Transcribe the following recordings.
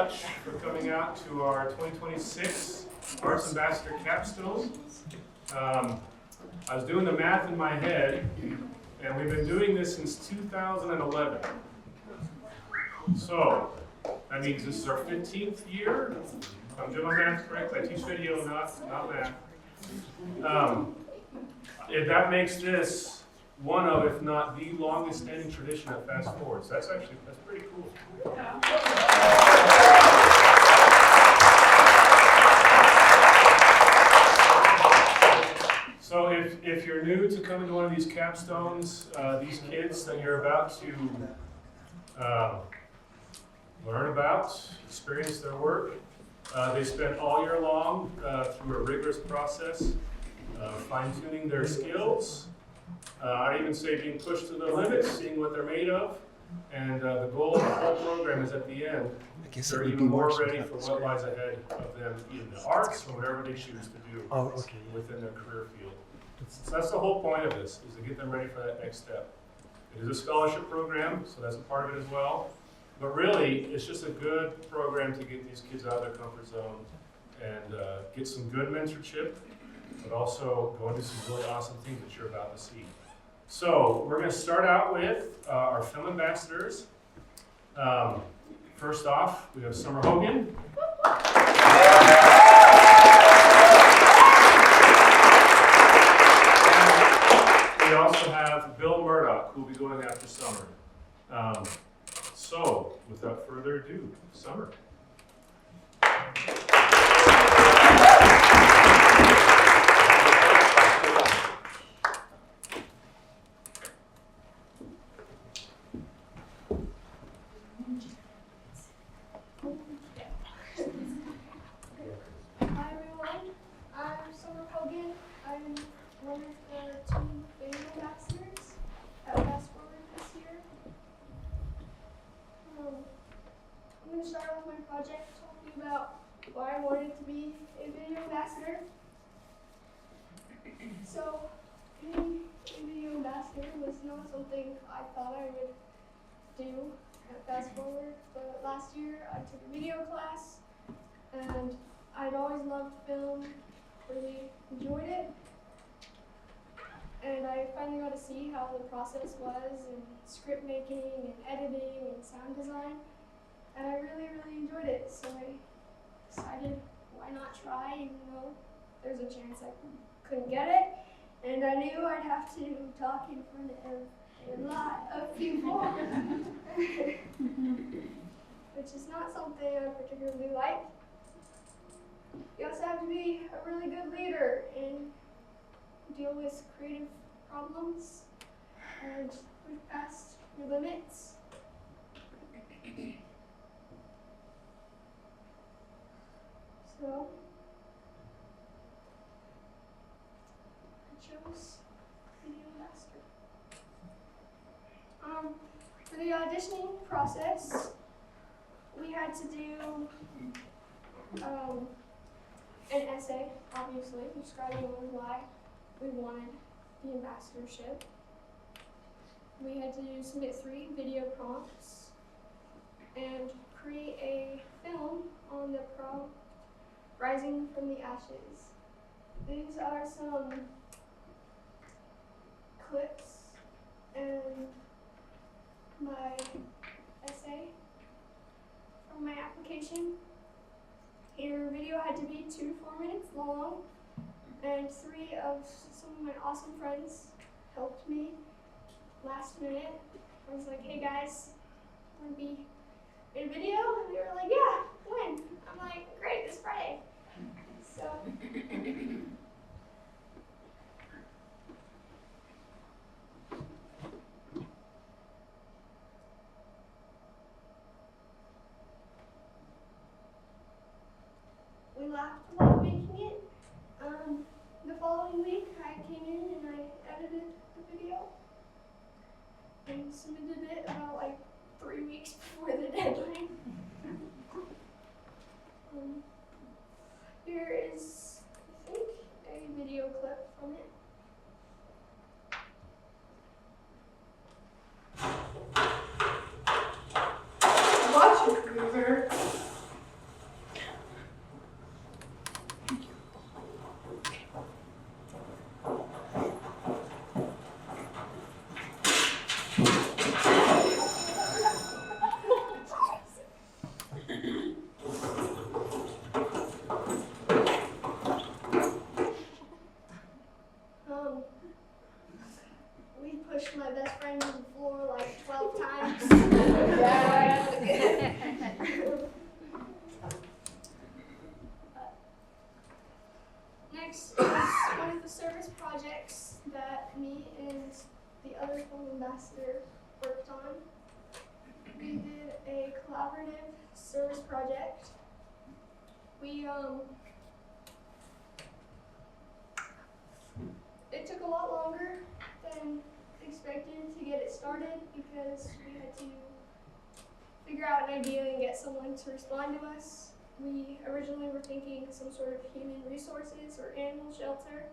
much for coming out to our 2026 Arts Ambassador Capstone. I was doing the math in my head, and we've been doing this since 2011. So, that means this is our 15th year. If I'm doing my math correct, I teach video, not math. That makes this one of, if not the longest standing tradition of Fast Forwards. That's pretty cool. So if you're new to coming to one of these capstones, these kids that you're about to learn about, experience their work, they spend all year long through a rigorous process, fine-tuning their skills. I'd even say being pushed to the limits, seeing what they're made of, and the goal of the whole program is at the end, they're even more ready for what lies ahead of them in the arts or whatever they choose to do within their career field. So that's the whole point of this, is to get them ready for that next step. It is a scholarship program, so that's a part of it as well. But really, it's just a good program to get these kids out of their comfort zone and get some good mentorship, but also go into some really awesome things that you're about to see. So we're going to start out with our film ambassadors. First off, we have Summer Hogan. And we also have Bill Murdoch, who will be going after Summer. So, without further ado, Summer. Project talking about why I wanted to be a video ambassador. So, being a video ambassador was not something I thought I would do at Fast Forward, but last year I took a video class, and I'd always loved film, really enjoyed it, and I finally got to see how the process was in script making and editing and sound design. And I really, really enjoyed it, so I decided why not try, even though there's a chance I couldn't get it. And I knew I'd have to talk in front of a lot of people, which is not something I particularly like. You also have to be a really good leader and deal with creative problems and push past your limits. So, I chose video ambassador. For the auditioning process, we had to do an essay, obviously, describing why we wanted the ambassadorship. We had to submit 3 video prompts and create a film on the prompt Rising from the Ashes. These are some clips and my essay from my application. Your video had to be 2 to 4 minutes long, and 3 of some of my awesome friends helped me last minute. I was like, hey guys, want to be in a video? And they were like, yeah, when? I'm like, great, this Friday. So, we laughed while making it. The following week, I came in and I edited the video and submitted it about like 3 weeks before the deadline. Here is, I think, a video clip from it. Watch it, loser. was one of the service projects that me and the other film ambassador worked on. We did a collaborative service project. It took a lot longer than expected to get it started because we had to figure out an idea and get someone to respond to us. We originally were thinking some sort of human resources or animal shelter.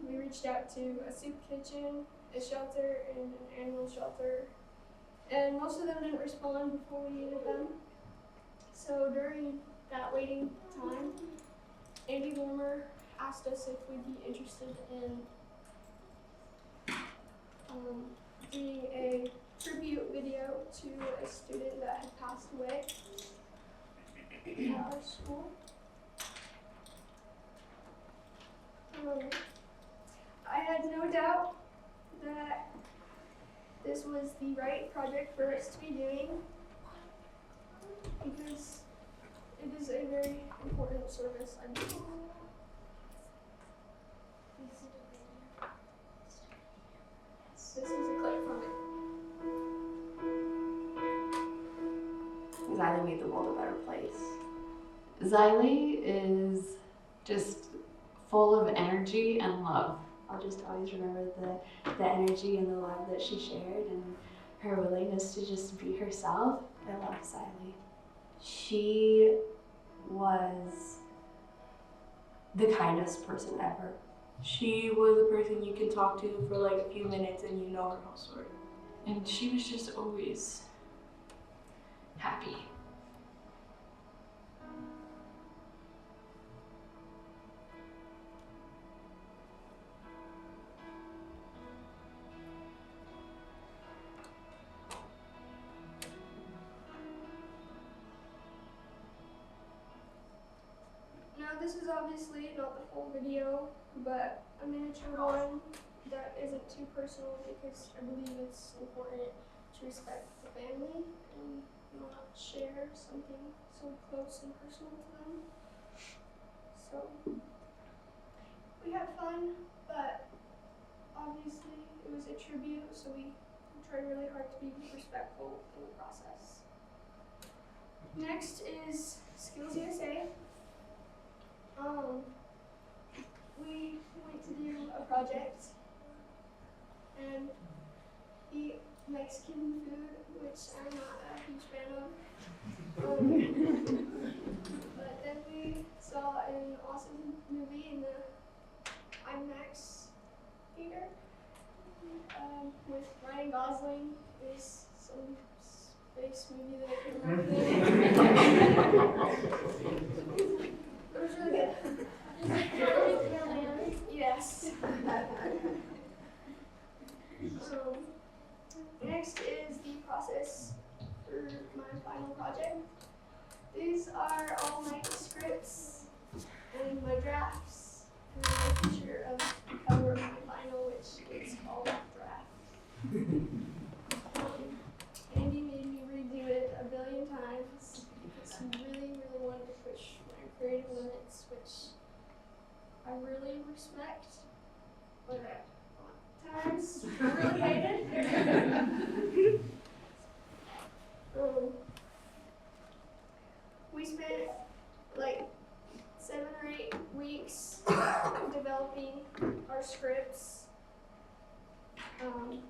We reached out to a soup kitchen, a shelter, and an animal shelter, and most of them didn't respond before we needed them. So during that waiting time, Andy Warmer asked us if we'd be interested in doing a tribute video to a student that had passed away at our school. I had no doubt that this was the right project for us to be doing because it is a very important service, I believe. This is a clip from it. Xylee made the world a better place. Xylee is just full of energy and love. I'll just always remember the energy and the love that she shared and her willingness to just be herself. I love Xylee. She was the kindest person ever. She was a person you can talk to for like a few minutes and you know her whole story. And she was just always happy. Now this is obviously not the full video, but a miniature one that isn't too personal because I believe it's important to respect the family and not share something so close and personal to them. So we had fun, but obviously it was a tribute, so we tried really hard to be respectful in the process. Next is Skills USA. We went to do a project and eat Mexican food, which I'm not a huge fan of. But then we saw an awesome movie in the IMAX theater with Ryan Gosling. There's some space movie that I can't remember. It was really good. Yes. Next is the process for my final project. These are all my scripts and my drafts and my picture of the cover of my final, which is called Draft. Andy made me redo it a billion times because he really wanted to push my creative limits, which I really respect, but at times I really hate it. We spent like 7 or 8 weeks developing our scripts, and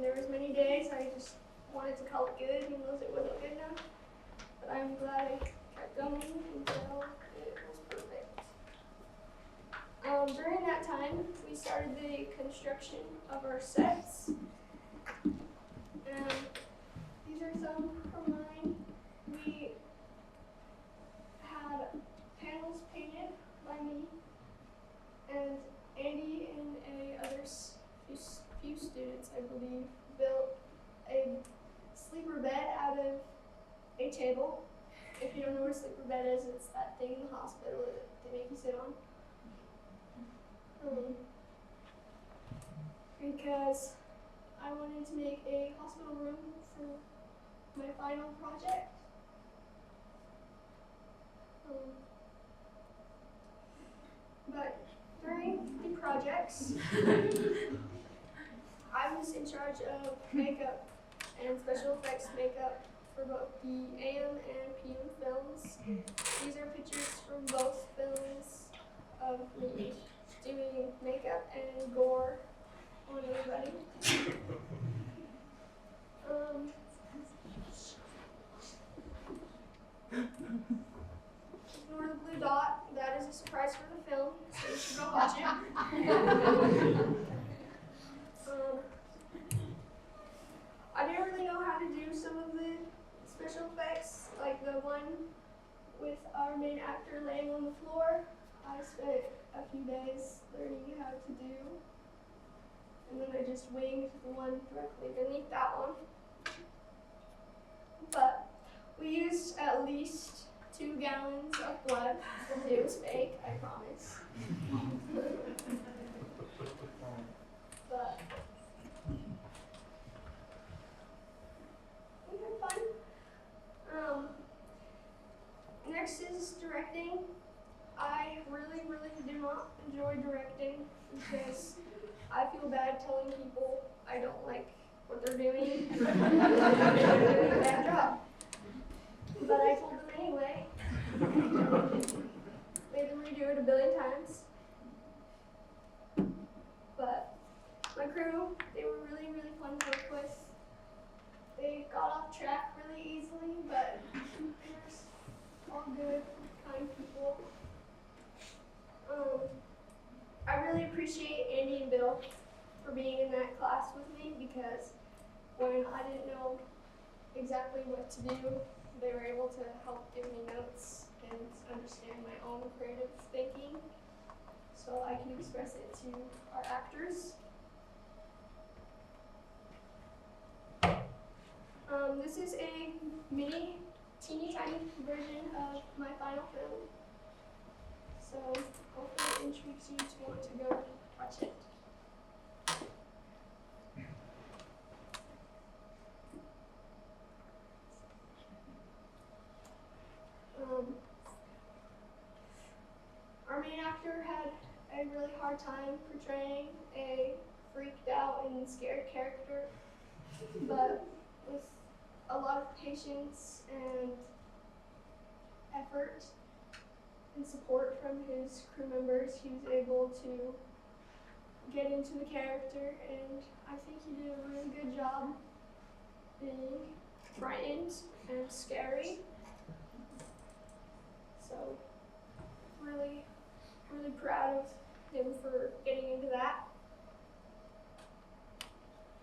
there was many days I just wanted to call it good, even though it wasn't good enough. But I'm glad I kept going until it was perfect. During that time, we started the construction of our sets. And these are some from mine. We had panels painted by me, and Andy and few students, I believe, built a sleeper bed out of a table. If you don't know what a sleeper bed is, it's that thing in the hospital that they make you sit on. Because I wanted to make a hospital room for my final project. effects. I was in charge of makeup and special effects makeup for both the AM and PM films. These are pictures from both films of me doing makeup and gore on everybody. Ignore the blue dot. That is a surprise for the film, so you should go watch it. I didn't really know how to do some of the special effects, like the one with our main actor laying on the floor. I spent a few days learning how to do, and then I just winged the one directly beneath that one. But we used at least 2 gallons of blood. It was fake, I promise. But we had fun. Next is directing. I really do not enjoy directing because I feel bad telling people I don't like what they're doing. They're doing a bad job. But I told them anyway. Made them redo it a billion times. But my crew, they were really fun to work with. They got off track really easily, but they were all good, kind people. I really appreciate Andy and Bill for being in that class with me because when I didn't know exactly what to do, they were able to help give me notes and understand my own creative thinking so I can express it to our actors. This is a mini, teeny tiny version of my final film. So hopefully it intrigues you to want to go watch it. Our main actor had a really hard time portraying a freaked out and scared character, but with a lot of patience and effort and support from his crew members, he was able to get into the character, and I think he did a really good job being frightened and scary. So really proud of him for getting into that.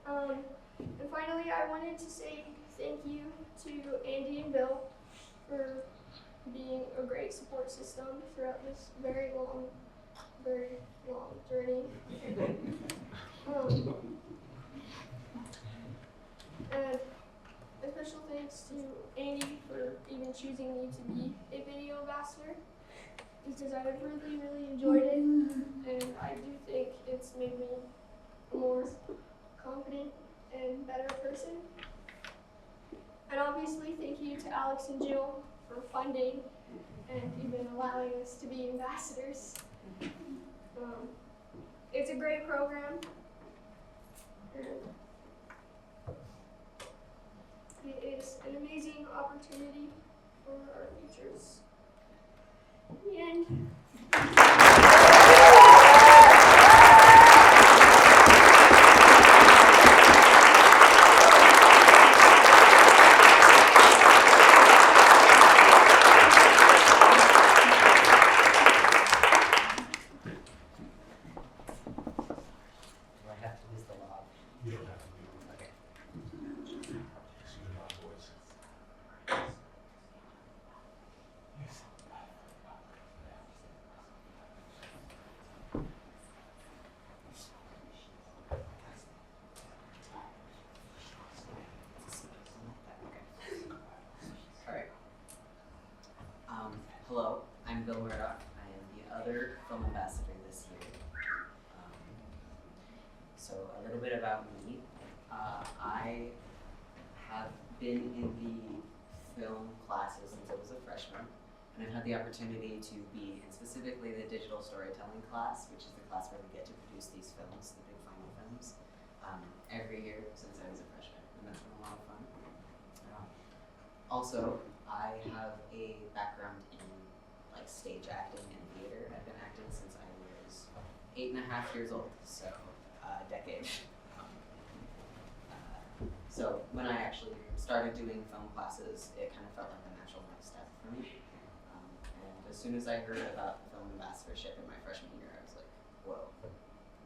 And finally, I wanted to say thank you to Andy and Bill for being a great support system throughout this very long journey. And a special thanks to Andy for even choosing me to be a video ambassador, because I really enjoyed it, and I do think it's made me a more confident and better person. And obviously, thank you to Alex and Jill for funding and even allowing us to be ambassadors. It's a great program, and it is an amazing opportunity for our futures. The end. Hello, I'm Bill Murdoch. I am the other film ambassador this year. So a little bit about me. I have been in the film classes since I was a freshman, and I've had the opportunity to be in specifically the digital storytelling class, which is the class where we get to produce these films, the big final films, every year since I was a freshman, and that's been a lot of fun. Also, I have a background in like stage acting and theater. I've been acting since I was 8.5 years old, so a decade. So when I actually started doing film classes, it kind of felt like a natural next step for me. And as soon as I heard about the film ambassadorship in my freshman year, I was like, whoa,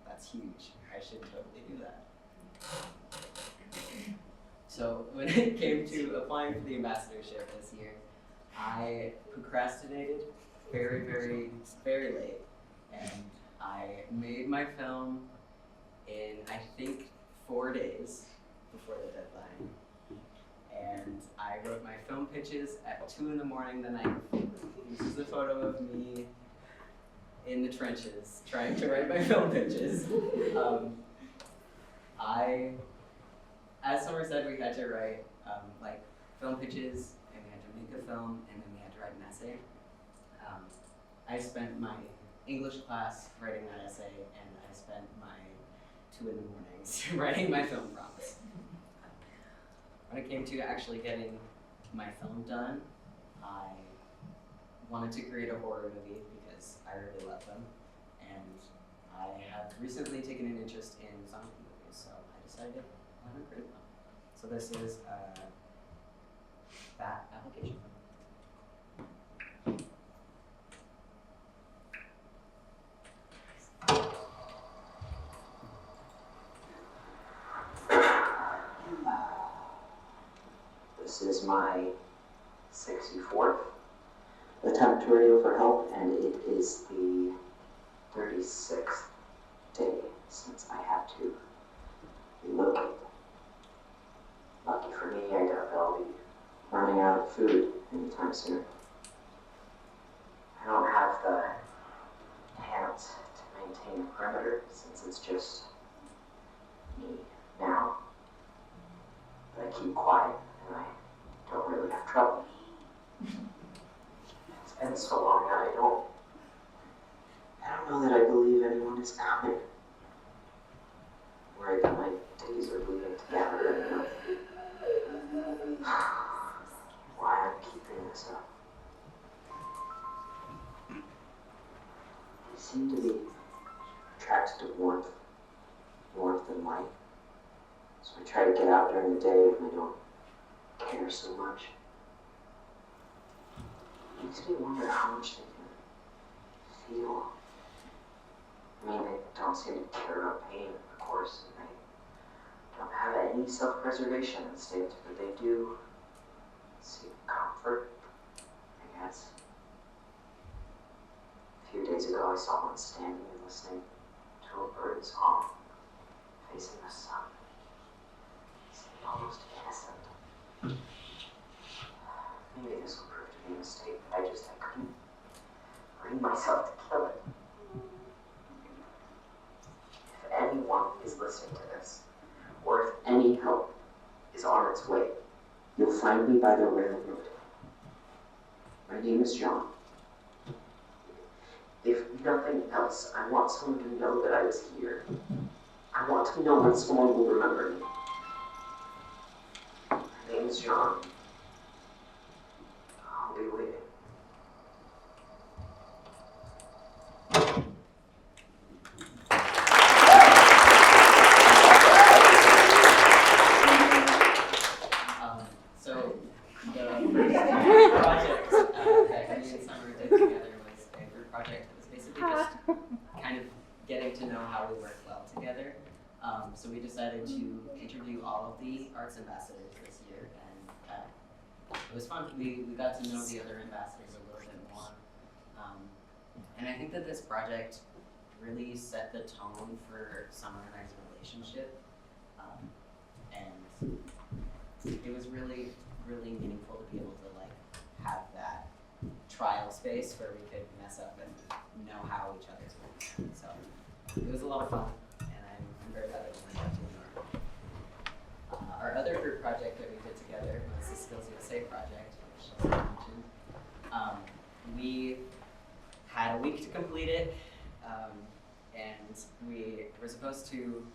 that's huge. I should totally do that. So when it came to applying for the ambassadorship this year, I procrastinated very, very, very late. And I made my film in, I think, 4 days before the deadline. And I wrote my film pitches at 2 in the morning the night before. This is a photo of me in the trenches trying to write my film pitches. As Summer said, we had to write like film pitches, and we had to make a film, and then we had to write an essay. I spent my English class writing that essay, and I spent my 2 in the mornings writing my film prompts. When it came to actually getting my film done, I wanted to create a horror movie because I really love them, and I have recently taken an interest in zombie movies, so I decided why not create one. So this is that application. This is my 64th attempt to radio for help, and it is the 36th day since I had to relocate. Lucky for me, I doubt I'll be running out of food anytime soon. I don't have the talent to maintain a perimeter since it's just me now. But I keep quiet, and I don't really have trouble. It's been so long that I don't know that I believe anyone is coming. Worried that my days are bleeding together enough. Why I'm keeping this up. I seem to be attracted to warmth and light. So I try to get out during the day when I don't care so much. It makes me wonder how much they can feel. I mean, they don't seem to care about pain, of course, and they don't have any self-preservation instinct, but they do seek comfort, I guess. A few days ago, I saw one standing and listening to a bird song, facing the sun. It seemed almost innocent. Maybe this will prove to be a mistake, but I couldn't bring myself to kill it. If anyone is listening to this, or if any help is on its way, you'll find me by the railroad. My name is John. If nothing else, I want someone to know that I was here. I want to know when someone will remember me. My name is John. I'll be waiting. So the first project that me and Summer did together was a group project that was basically just kind of getting to know how we work well together. So we decided to interview all of the arts ambassadors this year, and it was fun. We got to know the other ambassadors a little bit more. And I think that this project really set the tone for Summer and I's relationship. And it was really, really meaningful to be able to like have that trial space where we could mess up and know how each other's working. So it was a lot of fun, and I'm very glad that we went out to our other group project that we did together was the Skills USA project, which I mentioned. We had a week to complete it, and we were supposed to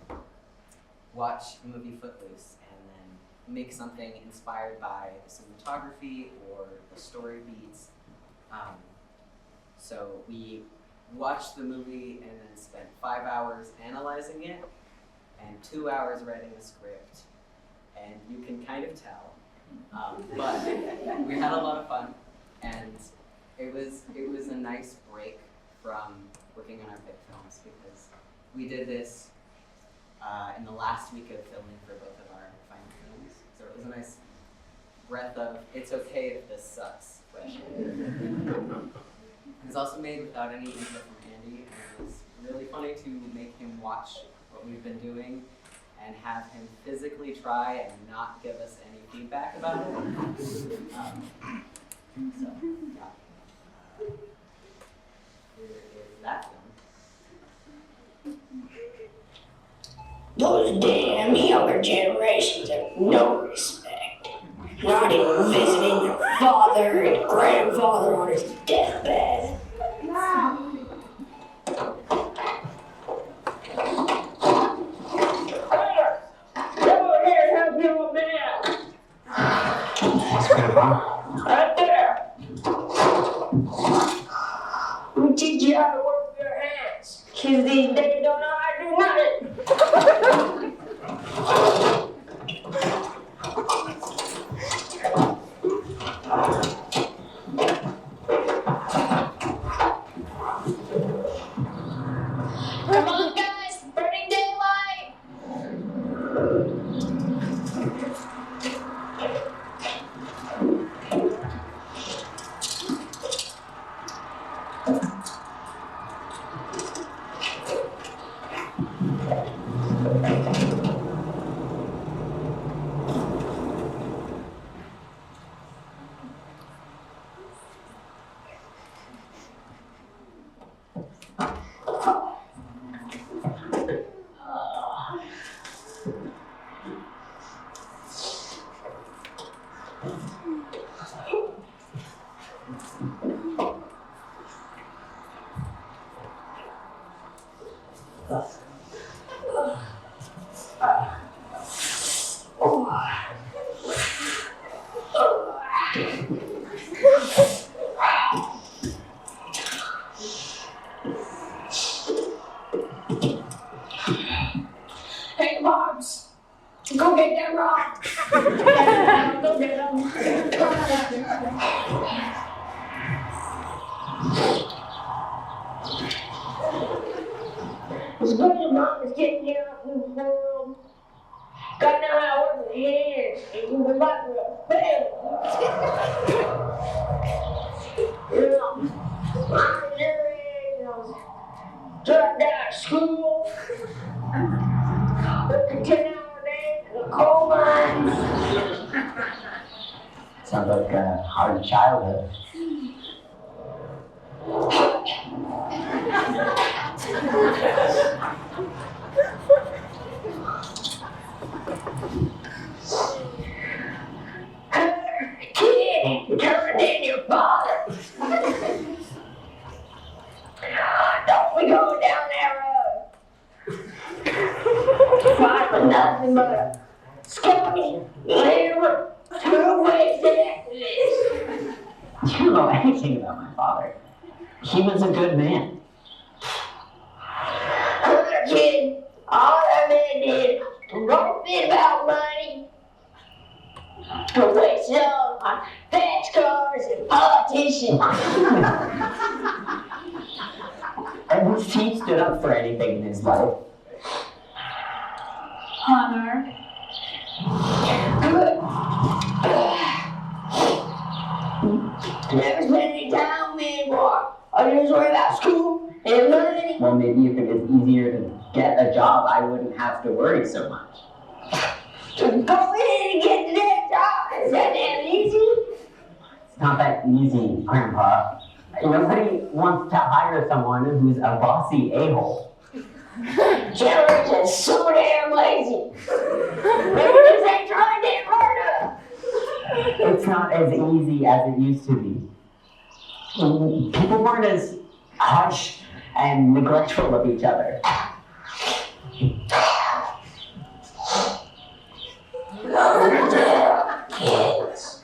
watch the movie Footloose and then make something inspired by the cinematography or the story beats. So we watched the movie and then spent 5 hours analyzing it and 2 hours writing a script. And you can kind of tell, but we had a lot of fun, and it was a nice break from working on our big films because we did this in the last week of filming for both of our final films. So it was a nice breath of, it's okay if this sucks, question. It was also made without any input from Andy, and it was really funny to make him watch what we've been doing and have him physically try and not give us any feedback about it. So, yeah. Here is that film. Those damn younger generations have no respect. Not even visiting their father and grandfather on his deathbed. Right there. We teach you how to work with your hands. Kids these days don't know how to do nothing. Come on, guys, burning daylight. Hey, Bobs, go get that rock. Go get them. It's good your mom is getting you out in the world. Gotta know how to work with hands and you will like a family. You know, I'm in your age, you know, dropped out of school. Working 10-hour days in the coal mines. Sounds like a hard childhood. Kid, you turned in your father. Don't we go down that road? Fight for nothing but a scummy, liver, two-faced activist. You don't know anything about my father. He was a good man. Other kid, all that man did was don't fit about money. To waste it all on fast cars and politicians. At least he stood up for anything in his life. Honor. Good. Never spend any time with me anymore. I just worry about school and money. Well, maybe if it was easier to get a job, I wouldn't have to worry so much. Go in and get the damn job. Is that damn easy? It's not that easy, Grandpa. Nobody wants to hire someone who's a bossy a-hole. Generation's so damn lazy. Maybe this ain't trying damn hard enough. It's not as easy as it used to be. People weren't as harsh and neglectful of each other. Kids.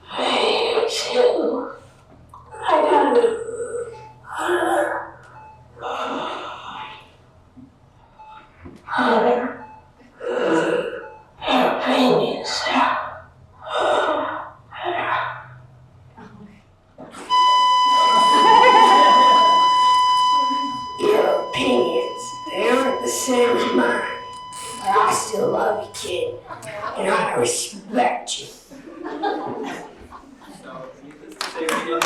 Hey, you. I got it. Hunter. Your opinions. Your opinions, they aren't the same as mine. But I still love you, kid. And I respect you. So, needless to say, we didn't win.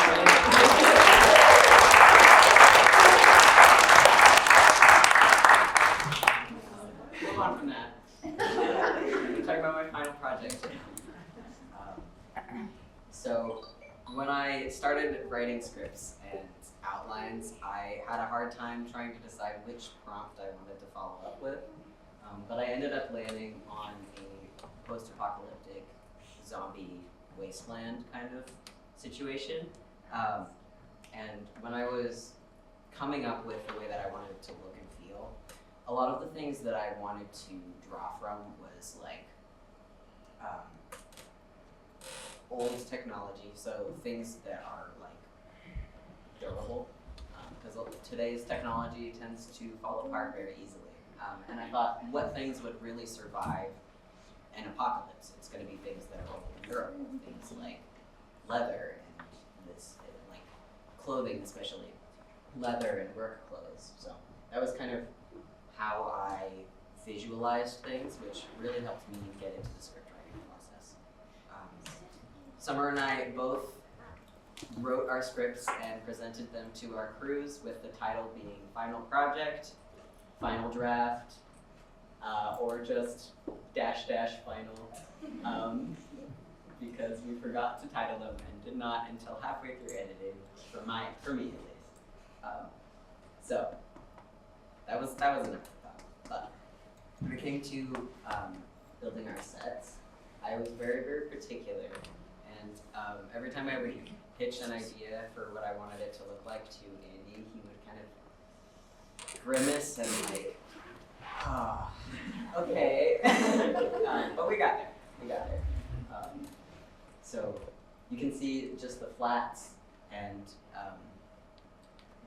Move on from that. I'm talking about my final project. So, when I started writing scripts and outlines, I had a hard time trying to decide which prompt I wanted to follow up with. But I ended up landing on a post-apocalyptic zombie wasteland kind of situation. And when I was coming up with the way that I wanted it to look and feel, a lot of the things that I wanted to draw from was like old technology, so things that are like durable, because today's technology tends to fall apart very easily. And I thought, what things would really survive an apocalypse? It's going to be things that are old and durable, things like leather and this, like clothing, especially leather and work clothes. So that was kind of how I visualized things, which really helped me get into the script writing process. Summer and I both wrote our scripts and presented them to our crews with the title being Final Project, Final Draft, or just --final, because we forgot to title them and did not until halfway through editing, for me at least. So that was an afterthought. But when it came to building our sets, I was very, very particular, and every time I would pitch an idea for what I wanted it to look like to Andy, he would kind of grimace and like, okay. But we got there. So you can see just the flats and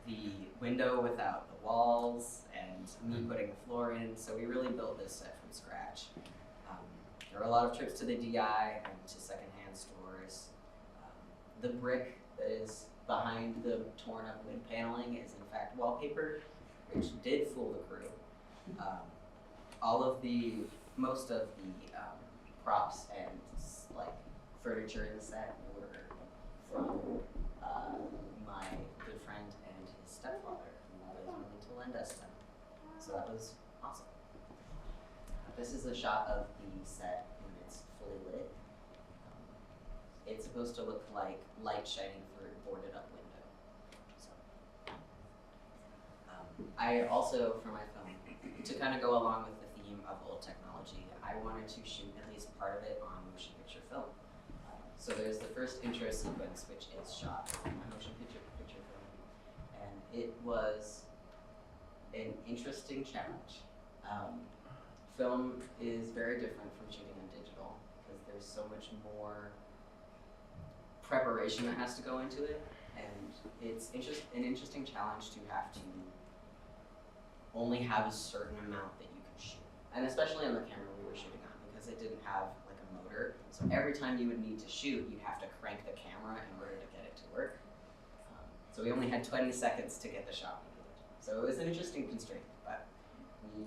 the window without the walls and me putting the floor in. So we really built this set from scratch. There were a lot of trips to the DI and to secondhand stores. The brick that is behind the torn up wood paneling is in fact wallpaper, which did fool the crew. Most of the props and like furniture in the set were from my good friend and his stepfather, who was willing to lend us them. So that was awesome. This is a shot of the set when it's fully lit. It's supposed to look like light shining through a boarded up window. So, I also, for my film, to kind of go along with the theme of old technology, I wanted to shoot at least part of it on motion picture film. So there's the first intro sequence, which is shot on motion picture film, and it was an interesting challenge. Film is very different from shooting on digital because there's so much more preparation that has to go into it, and it's an interesting challenge to have to only have a certain amount that you can shoot, and especially on the camera we were shooting on, because it didn't have like a motor, so every time you would need to shoot, you'd have to crank the camera in order to get it to work. So we only had 20 seconds to get the shot we needed. So it was an interesting constraint, but we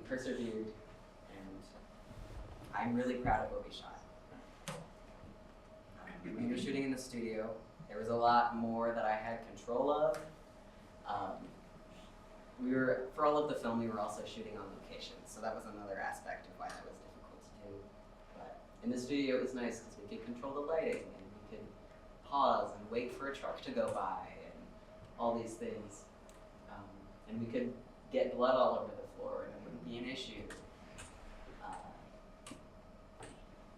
persevered, and I'm really proud of what we shot. When we were shooting in the studio, there was a lot more that I had control of. For all of the film, we were also shooting on location, so that was another aspect of why that was difficult to do. But in the studio, it was nice because we could control the lighting, and we could pause and wait for a truck to go by, and all these things. And we could get blood all over the floor, and it wouldn't be an issue.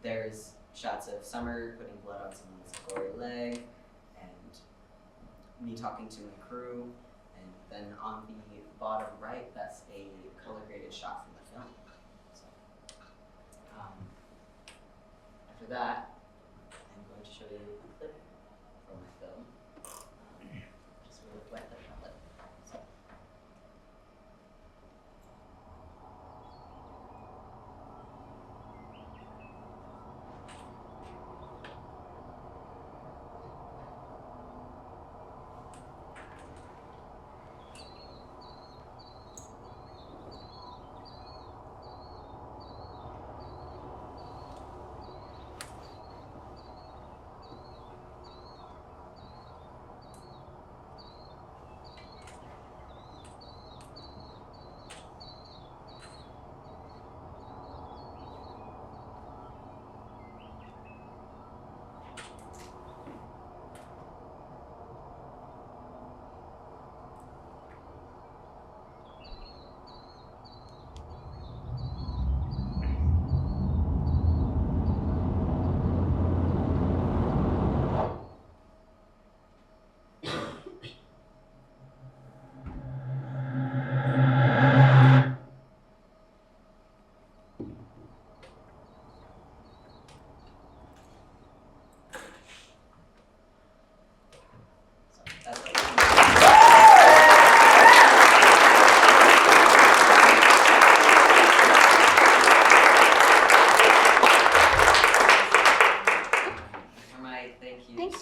there's shots of Summer putting blood on someone's gory leg, and me talking to my crew, and then on the bottom right, that's a color graded shot from the film. So, after that, I'm going to show you a clip from my film. Just really wet the palette. So.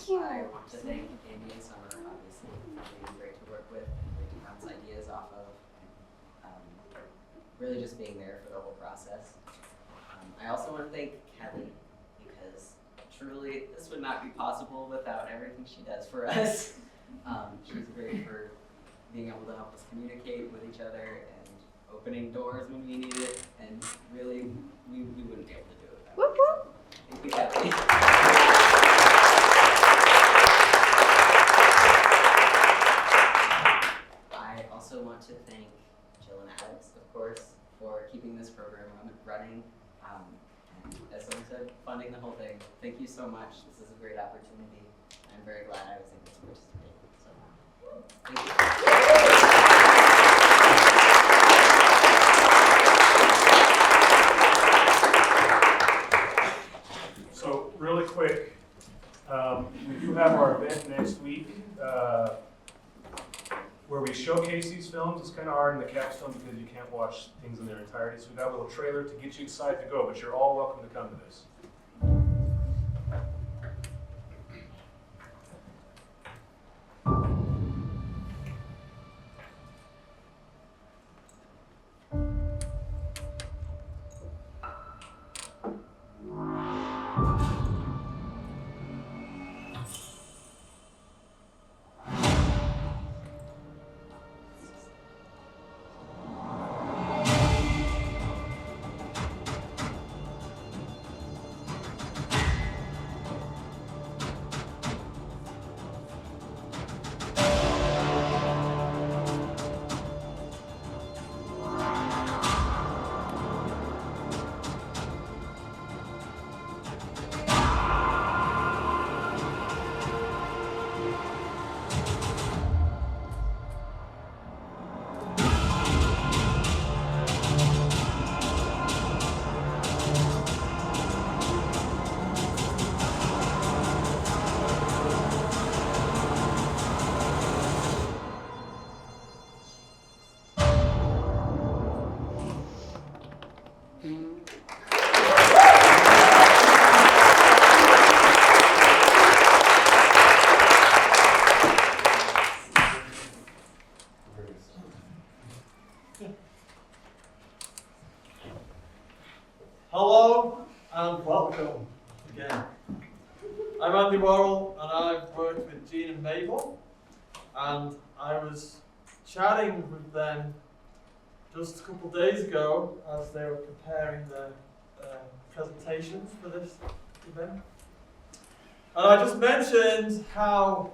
I want to thank Amy and Summer, obviously, for being great to work with and great to bounce ideas off of, and really just being there for the whole process. I also want to thank Kelly, because truly this would not be possible without everything she does for us. She's great for being able to help us communicate with each other and opening doors when we need it, and really, we wouldn't be able to do it without her. So, thank you, Kelly. I also want to thank Jill and Alex, of course, for keeping this program running, and as someone said, funding the whole thing. Thank you so much. This is a great opportunity. I'm very glad I was able to participate. So, thank you. So, really quick, we do have our event next week where we showcase these films. It's kind of hard in the Capstone because you can't watch things in their entirety. So we got a little trailer to get you excited to go, but you're all welcome to come to this. Hello and welcome again. I'm Andy Worrell and I've worked with Jean and Mabel, and I was chatting with them just a couple of days ago as they were preparing the presentations for this event. And I just mentioned how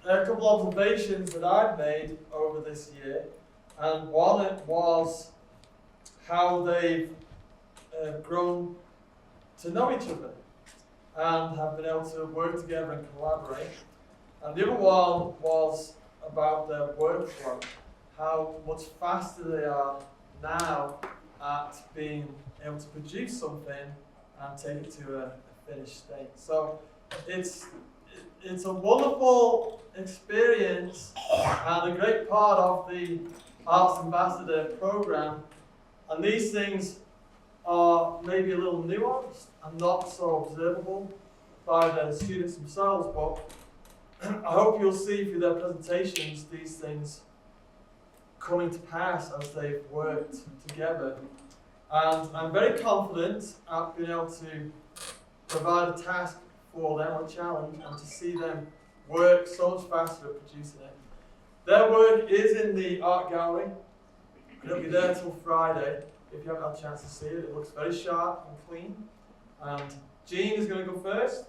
a couple of observations that I've made over this year, and one it was how they've grown to know each other and have been able to work together and collaborate. And the other one was about their workflow, how much faster they are now at being able to produce something and take it to a finished state. So it's a wonderful experience and a great part of the Arts Ambassador program. And these things are maybe a little nuanced and not so observable by the students themselves, but I hope you'll see through their presentations these things coming to pass as they've worked together. And I'm very confident at being able to provide a task for them, or a challenge, and to see them work so much faster at producing it. Their work is in the art gallery. It'll be there till Friday. If you haven't had a chance to see it, it looks very sharp and clean. And Jean is going to go first,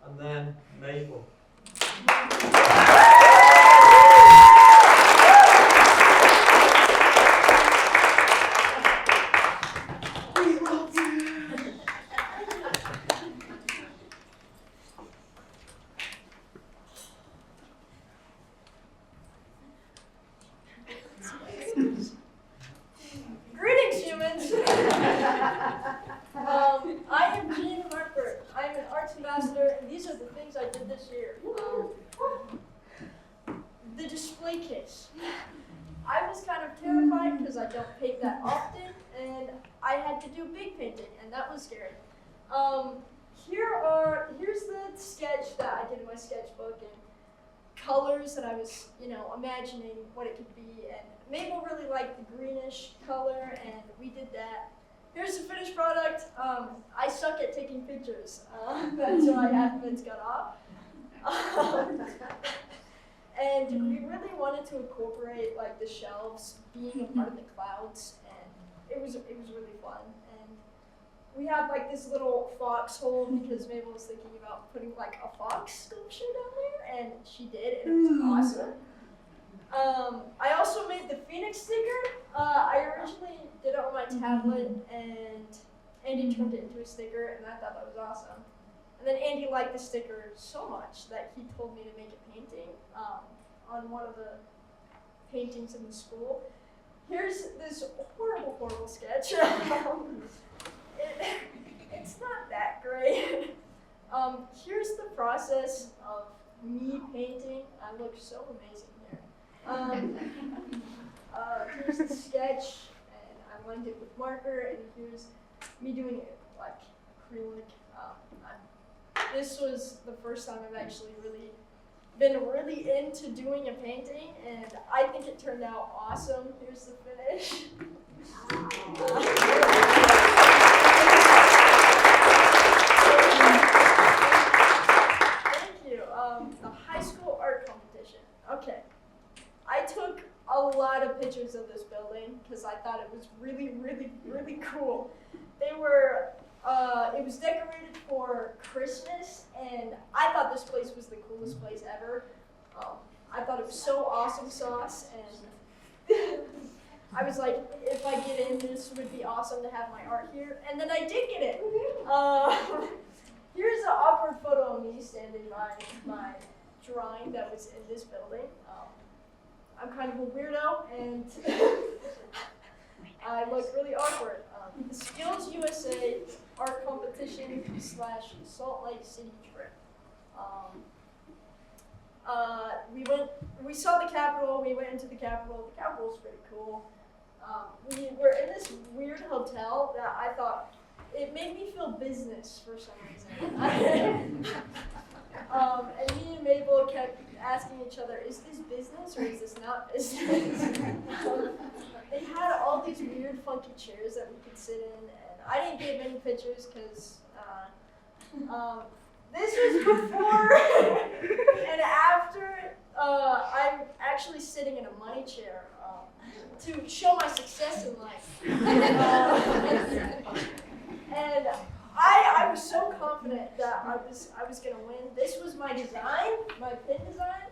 and then Mabel. Greetings, humans! I am Jean Harper. I am an arts ambassador, and these are the things I did this year. The display case. I was kind of terrified because I don't paint that often, and I had to do big painting, and that was scary. Here's the sketch that I did in my sketchbook, and colors that I was, imagining what it could be, and Mabel really liked the greenish color, and we did that. Here's the finished product. I suck at taking pictures, that's why half of it's got off. And we really wanted to incorporate like the shelves being a part of the clouds, and it was really fun. And we had like this little foxhole because Mabel was thinking about putting like a fox sculpture down there, and she did, and it was awesome. I also made the Phoenix sticker. I originally did it on my tablet, and Andy turned it into a sticker, and I thought that was awesome. And then Andy liked the sticker so much that he told me to make a painting on one of the paintings in the school. Here's this horrible, horrible sketch. It's not that great. Here's the process of me painting. I look so amazing here. Here's the sketch, and I lined it with marker, and here's me doing it like acrylic. This was the first time I've actually been really into doing a painting, and I think it turned out awesome. Here's the finish. Thank you. The high school art competition. Okay. I took a lot of pictures of this building because I thought it was really, really, really cool. It was decorated for Christmas, and I thought this place was the coolest place ever. I thought it was so awesome sauce, and I was like, if I get in, this would be awesome to have my art here. And then I did get it. Here's an awkward photo of me standing by my drawing that was in this building. I'm kind of a weirdo, and I look really awkward. The Skills USA art competition / Salt Lake City trip. We saw the Capitol, we went into the Capitol. The Capitol was pretty cool. We were in this weird hotel that I thought, it made me feel business for some reason. And me and Mabel kept asking each other, is this business or is this not business? They had all these weird funky chairs that we could sit in, and I didn't get any pictures because this was before and after I'm actually sitting in a money chair to show my success in life. And I was so confident that I was gonna win. This was my design, my pin design.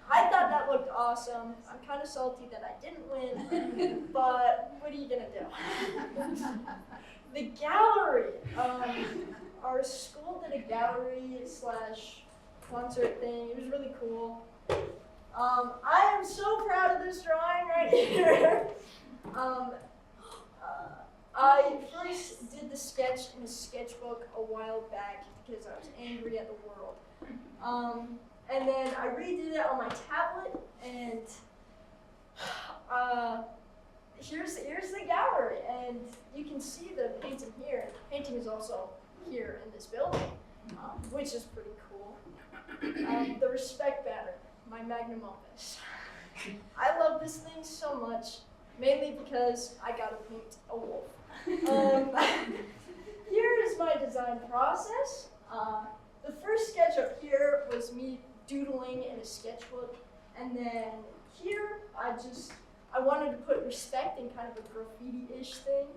I thought that looked awesome. I'm kind of salty that I didn't win, but what are you gonna do? The gallery. our school did a gallery slash concert thing. It was really cool. I am so proud of this drawing right here. I first did the sketch in a sketchbook a while back because I was angry at the world. And then I redid it on my tablet, and here's the gallery, and you can see the painting here. The painting is also here in this building, which is pretty cool. The respect banner, my magnum opus. I love this thing so much, mainly because I got to paint a wolf. Here is my design process. The first sketch up here was me doodling in a sketchbook, and then here I wanted to put respect in kind of a graffiti-ish thing,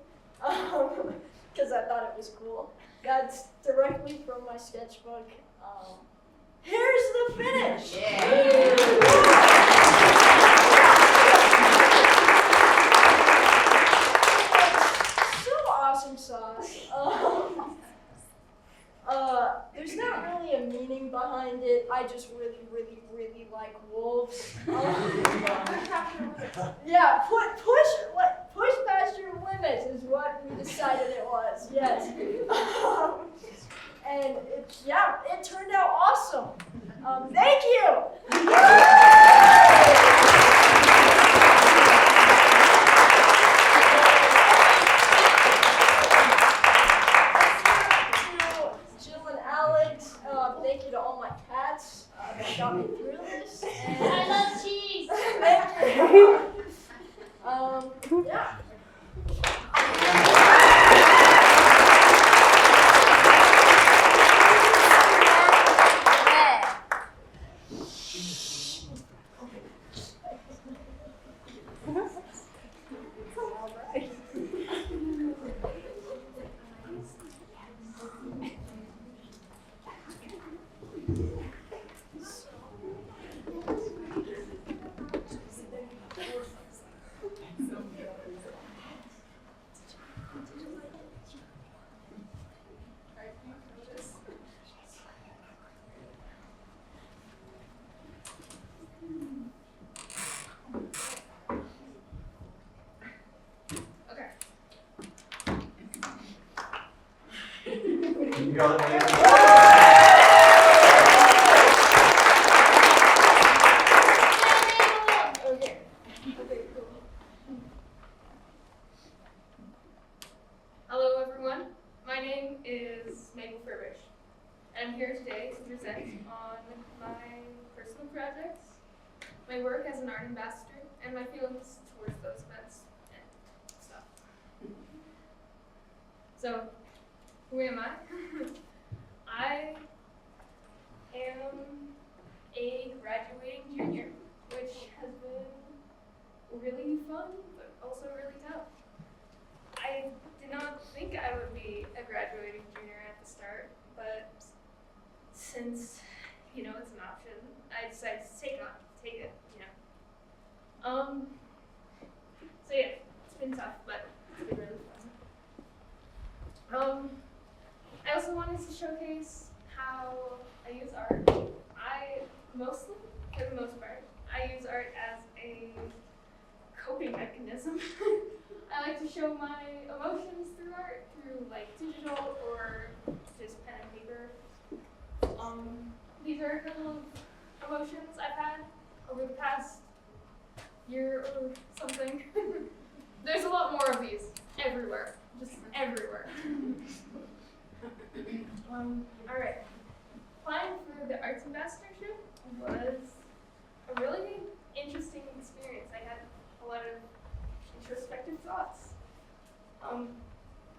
because I thought it was cool. That's directly from my sketchbook. Here's the finish! So awesome sauce. There's not really a meaning behind it. I just really, really, really like wolves. Yeah, push past your limits is what we decided it was. Yes. And it turned out awesome. Thank you. Thank you to all my cats that got me through this. And I love cheese. thank you. Yeah. You got it. Hello everyone, my name is Megan Furbish. I'm here today to present on my personal projects, my work as an art ambassador, and my feelings towards those events and stuff. So, who am I? I am a graduating junior, which has been really fun, but also really tough. I did not think I would be a graduating junior at the start, but since, it's an option, I decided to take it, So yeah, it's been tough, but it's been really fun. I also wanted to showcase how I use art. For the most part, I use art as a coping mechanism. I like to show my emotions through art, through digital or just pen and paper. These are a couple of emotions I've had over the past year or something. There's a lot more of these everywhere, just everywhere. Alright. Applying for the Arts Ambassadorship was a really interesting experience. I had a lot of introspective thoughts.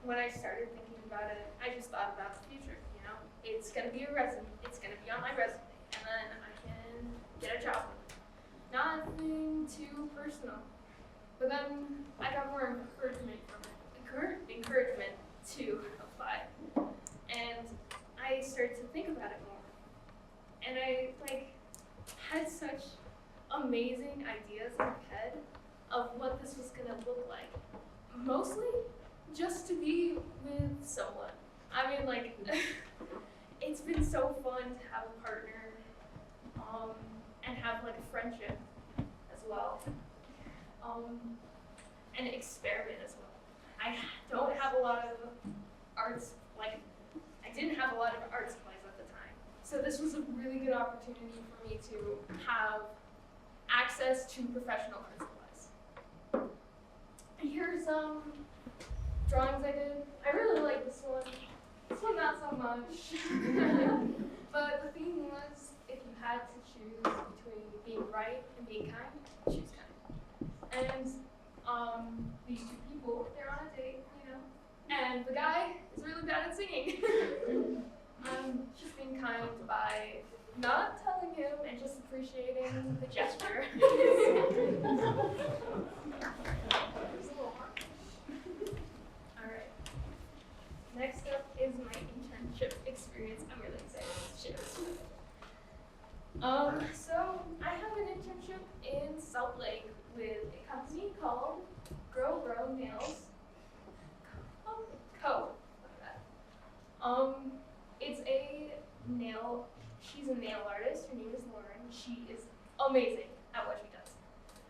When I started thinking about it, I just thought about the future, It's gonna be a resume, it's gonna be on my resume, and then I can get a job with it. Nothing too personal. But then I got more encouragement from it, encouragement to apply. And I started to think about it more. And I had such amazing ideas in my head of what this was gonna look like. Mostly just to be with someone. I mean, like, it's been so fun to have a partner, and have like a friendship as well, and experiment as well. I don't have a lot of arts, like, I didn't have a lot of art supplies at the time. So this was a really good opportunity for me to have access to professional art supplies. Here's some drawings I did. I really like this one. This one not so much. But the theme was, if you had to choose between being right and being kind, choose kind. And these two people, they're on a date, you know, and the guy is really bad at singing. I'm just being kind by not telling him and just appreciating the gesture. Alright. Next up is my internship experience. I'm really excited to share this with you. So I have an internship in Salt Lake with a company called Grow Nails Co. It's she's a nail artist. Her name is Lauren. She is amazing at what she does.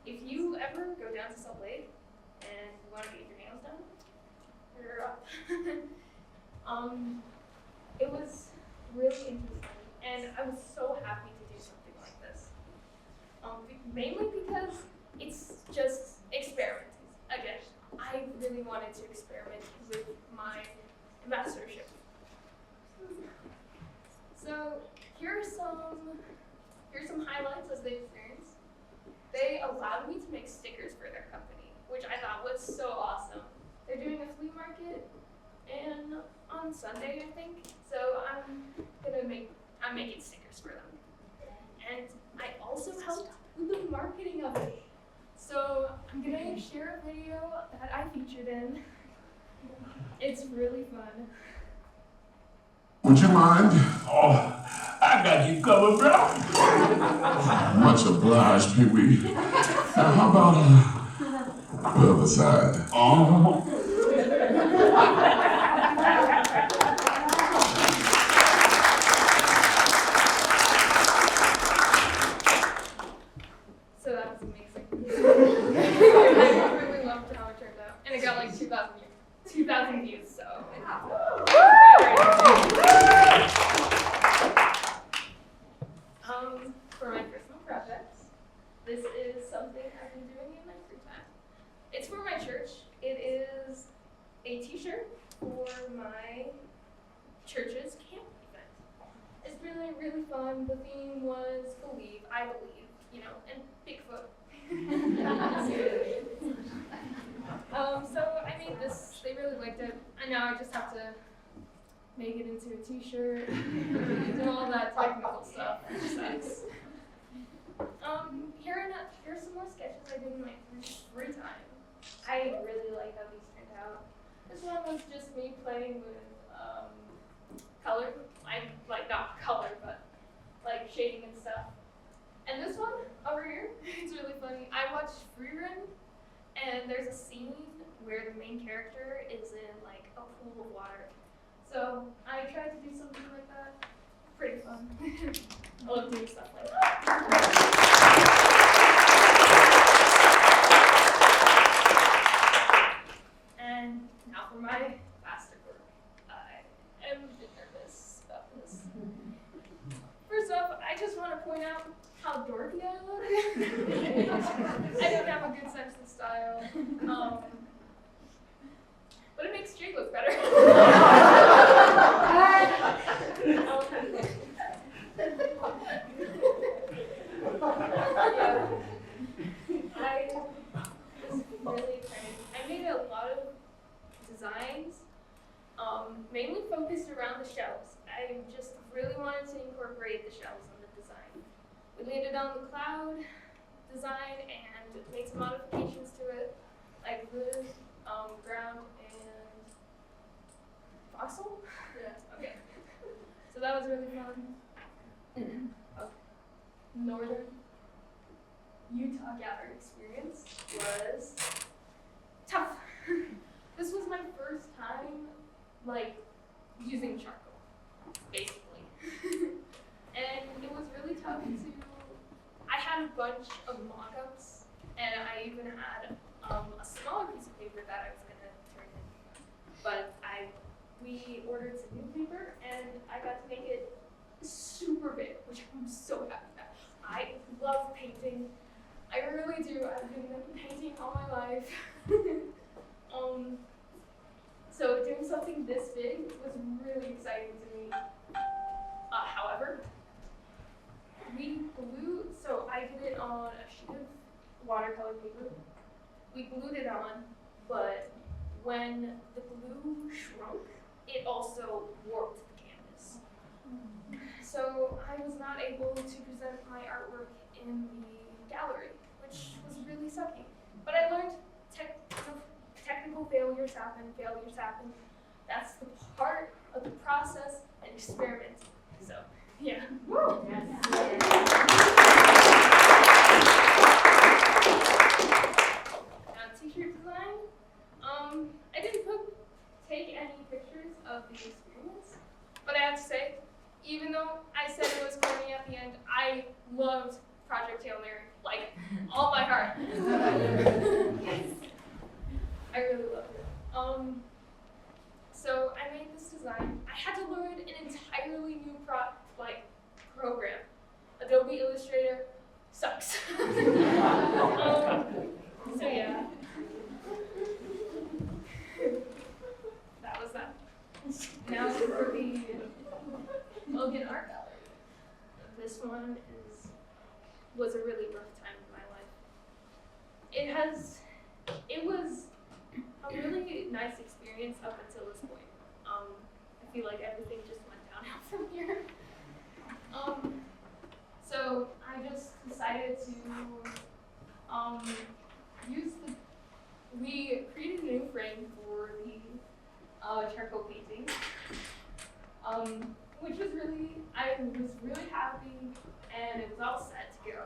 If you ever go down to Salt Lake and you want to get your nails done, you're up. It was really interesting, and I was so happy to do something like this. Mainly because it's just experimenting. Again, I really wanted to experiment with my ambassadorship. So here's some highlights of the experience. They allowed me to make stickers for their company, which I thought was so awesome. They're doing a flea market and on Sunday, I think. So I'm making stickers for them. And I also helped with the marketing of it. So I'm gonna share a video that I featured in. It's really fun. Would you mind? Oh, I got you covered, bro. Much obliged, Pee Wee. Now, how about the other side? Oh. So that was amazing. I really loved how it turned out. And it got like 2,000 views, so. For my personal projects, this is something I've been doing in my free time. It's for my church. It is a t-shirt for my church's camp event. It's really, really fun. The theme was I believe, you know, and Bigfoot. So I made this, they really liked it, and now I just have to make it into a t-shirt, do all that technical stuff, which sucks. Here are some more sketches I did in my free time. I really like how these turned out. This one was just me playing with color, not color, but like shading and stuff. And this one over here, it's really funny. I watched Free Run, and there's a scene where the main character is in like a pool of water. So I tried to do something like that. Pretty fun. I love doing stuff like that. And now for my faster work. I am a bit nervous about this. First off, I just want to point out how dorky I look. I don't have a good sense of style. But it makes Jake look better. I made a lot of designs, mainly focused around the shells. I just really wanted to incorporate the shells in the design. We landed on the cloud design and made some modifications to it, like wood, ground, and fossil? Yeah. Okay. So that was really fun. Northern Utah gathering experience was tough. This was my first time, like, using charcoal, basically. And it was really tough to, I had a bunch of mock-ups, and I even had a smaller piece of paper that I was gonna turn in. But we ordered some new paper, and I got to make it super big, which I'm so happy about. I love painting. I really do. I've been painting all my life. So doing something this big was really exciting to me. However, so I did it on a sheet of watercolor paper. We glued it on, but when the glue shrunk, it also warped the canvas. So I was not able to present my artwork in the gallery, which was really sucky. But I learned technical failures happen. That's the part of the process and experiment. So, yeah. Woo! Yes. Now, t-shirt design. I didn't take any pictures of the experience, but I have to say, even though I said it was corny at the end, I loved Project Hail Mary, like, all my heart. I really loved it. So I made this design. I had to learn an entirely new program. Adobe Illustrator sucks. So yeah. That was that. Now for the Logan Art Gallery. This one was a really rough time in my life. It was a really nice experience up until this point. I feel like everything just went downhill from here. So I just decided to we created a new frame for the charcoal painting, which was I was really happy, and it was all set to go.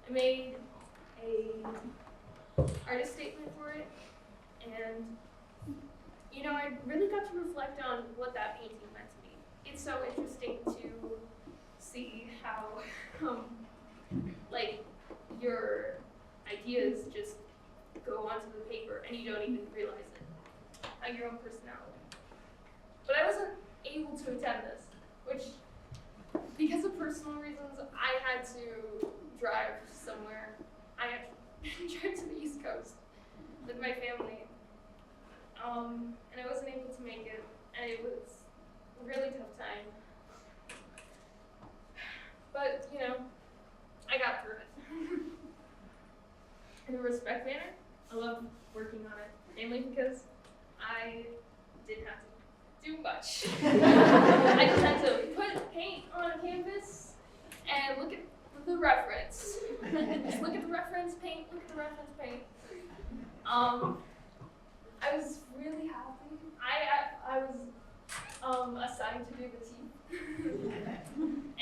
I made a artist statement for it, and I really got to reflect on what that painting meant to me. It's so interesting to see how your ideas just go onto the paper and you don't even realize it, like your own personality. But I wasn't able to attend this, which, because of personal reasons, I had to drive somewhere. I had to drive to the East Coast with my family, and I wasn't able to make it, and it was a really tough time. But, I got through it. In a respect manner, I love working on it, mainly because I didn't have to do much. I just had to put paint on a canvas and look at the reference. Just look at the reference paint, look at the reference paint. I was really happy. I was assigned to do the team.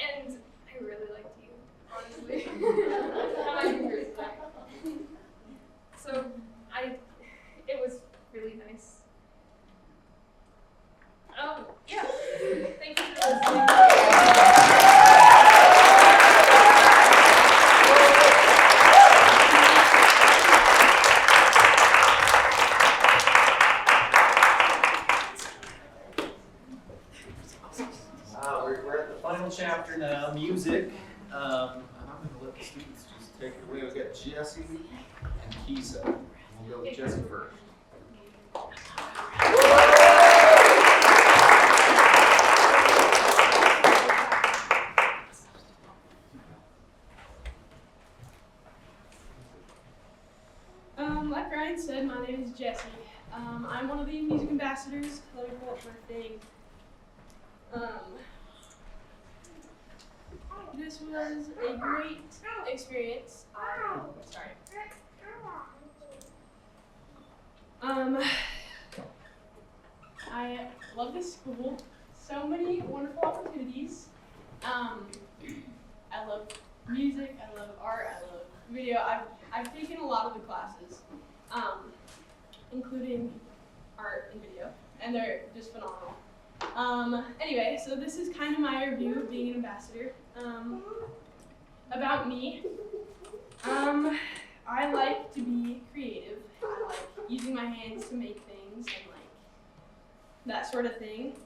And I really liked you, honestly. My fingers back. So it was really nice. Yeah. Thank you for listening. We're at the final chapter now, music. I'm going to let the students just take it away. We've got Jesse and Kisa. We'll go with Jesse first. Like Ryan said, my name is Jesse. I'm one of the music ambassadors. Let me pull up my thing. This was a great experience. Sorry. I love this school. So many wonderful opportunities. I love music. I love art. I love video. I've taken a lot of the classes, including art and video, and they're just phenomenal. Anyway, so this is kind of my review of being an ambassador. About me, I like to be creative. I like using my hands to make things and like that sort of thing.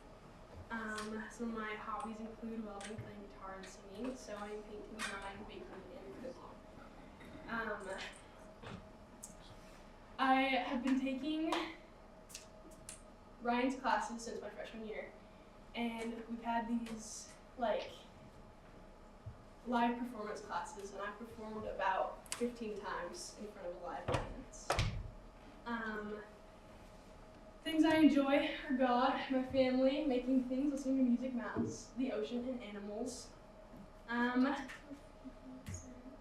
Some of my hobbies include welding, playing guitar, and singing, sewing, painting, drawing, baking, and cooking. I have been taking Ryan's classes since my freshman year, and we've had these like live performance classes, and I've performed about 15 times in front of a live audience. Things I enjoy are God, my family, making things, listening to music, mountains, the ocean, and animals.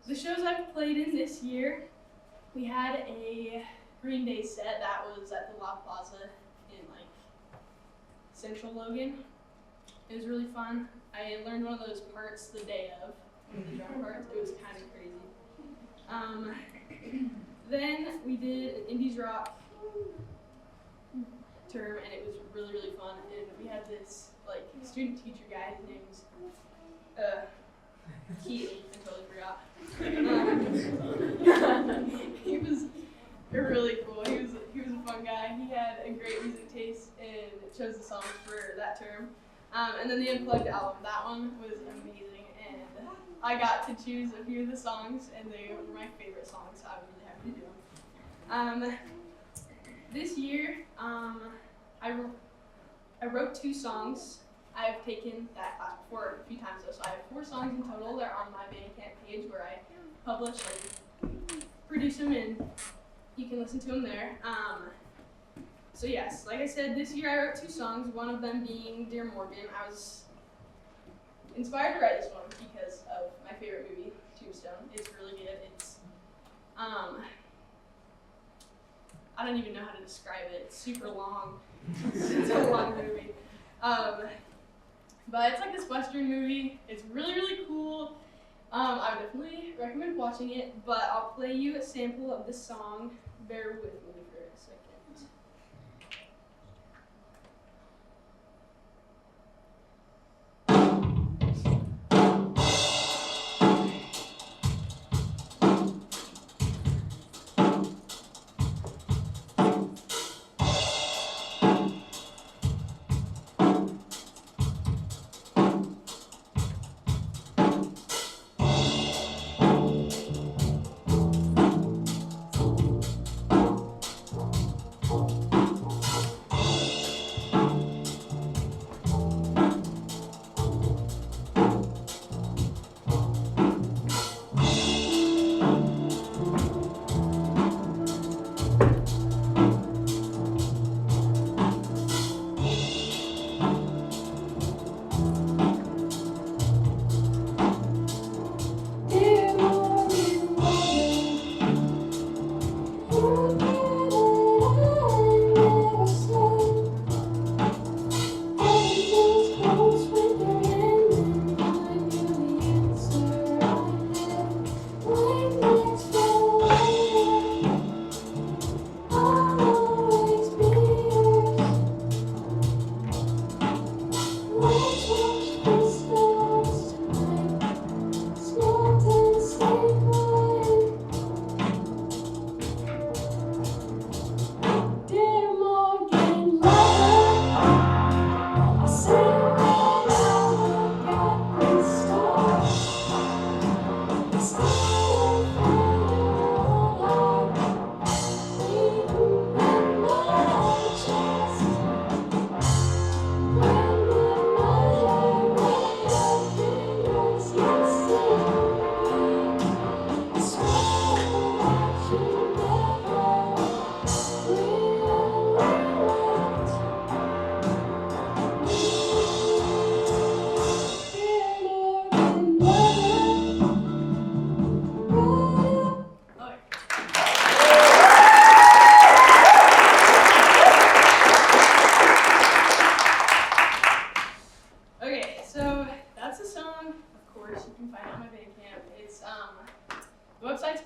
The shows I've played in this year, we had a Green Day set that was at the La Plaza in like Central Logan. It was really fun. I learned one of those parts the day of, the drum parts. It was kind of crazy. Then we did an Indies Rock term, and it was really, really fun. And we had this like student teacher guy. His name was Keaton. I totally forgot. He was really cool. He was a fun guy. He had a great music taste and chose the songs for that term. And then the Unplugged album, that one was amazing, and I got to choose a few of the songs, and they were my favorite songs, so I was really happy to do them. This year, I wrote 2 songs. I've taken that class before a few times though, so I have 4 songs in total. They're on my Bandcamp page where I publish and produce them, and you can listen to them there. So yes, like I said, this year I wrote 2 songs, one of them being Dear Morgan. I was inspired to write this one because of my favorite movie, Tombstone. It's really good. It's, I don't even know how to describe it. It's super long. It's a long movie. But it's like this Western movie. It's really, really cool. I would definitely recommend watching it, but I'll play you a sample of this song. Bear with me for a second.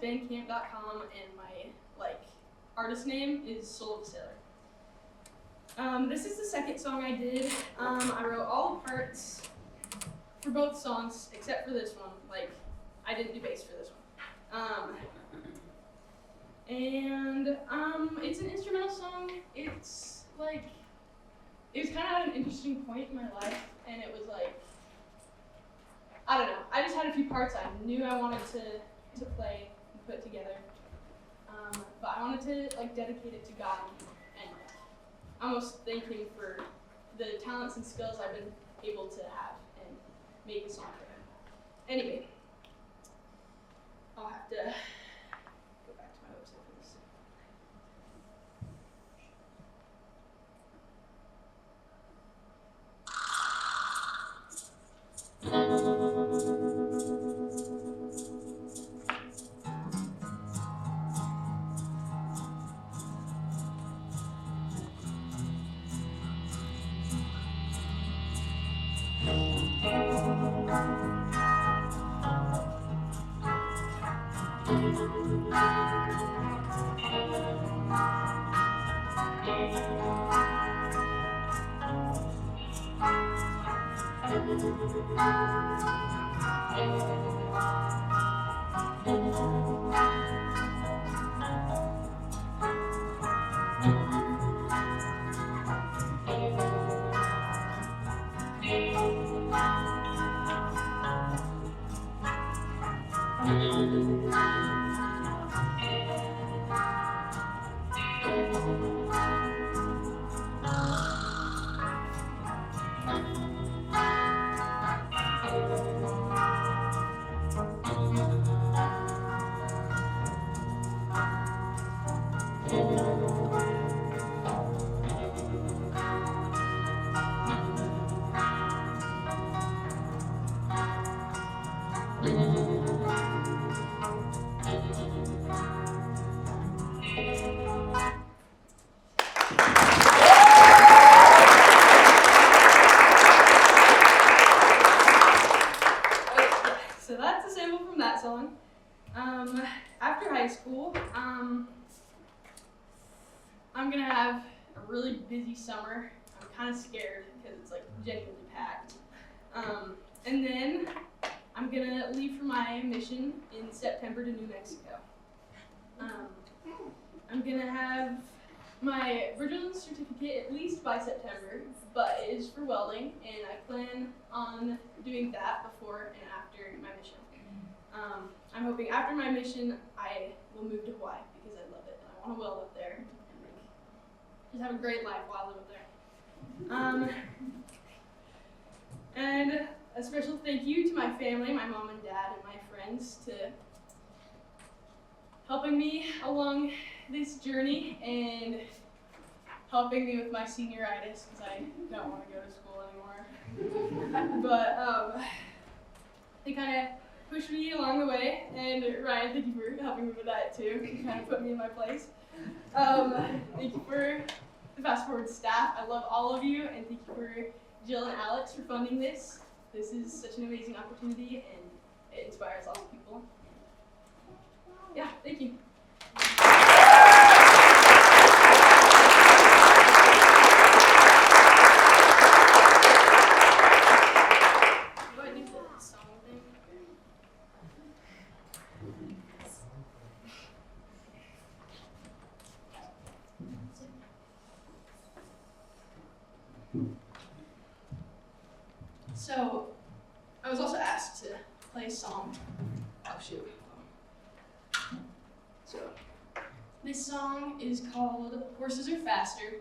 Bandcamp.com, and my artist name is Soul of a Sailor. This is the second song I did. I wrote all the parts for both songs except for this one. Like, I didn't do bass for this one. It's an instrumental song. It's like, it was kind of at an interesting point in my life, and it was like, I don't know. I just had a few parts I knew I wanted to play and put together. But I wanted to like dedicate it to God and almost thank Him for the talents and skills I've been able to have and make a song for Him. Anyway, I'll have to go back to my website for this. So that's a sample from that song. After high school, I'm gonna have a really busy summer. I'm kind of scared because it's like genuinely packed. And then I'm gonna leave for my mission in September to New Mexico. I'm gonna have my original certificate at least by September, but it is for welding, and I plan on doing that before and after my mission. I'm hoping after my mission I will move to Hawaii because I love it and I want to weld up there and like, just have a great life while I live up there. And a special thank you to my family, my mom and dad, and my friends to helping me along this journey and helping me with my senioritis because I don't want to go to school anymore. But they kind of pushed me along the way, and Ryan, thank you for helping me with that too. You kind of put me in my place. Thank you for the Fast Forward staff. I love all of you, and thank you for Jill and Alex for funding this. This is such an amazing opportunity, and it inspires lots of people. Yeah, thank you. So, I was also asked to play a song. Oh shoot. So, this song is called Horses Are Faster.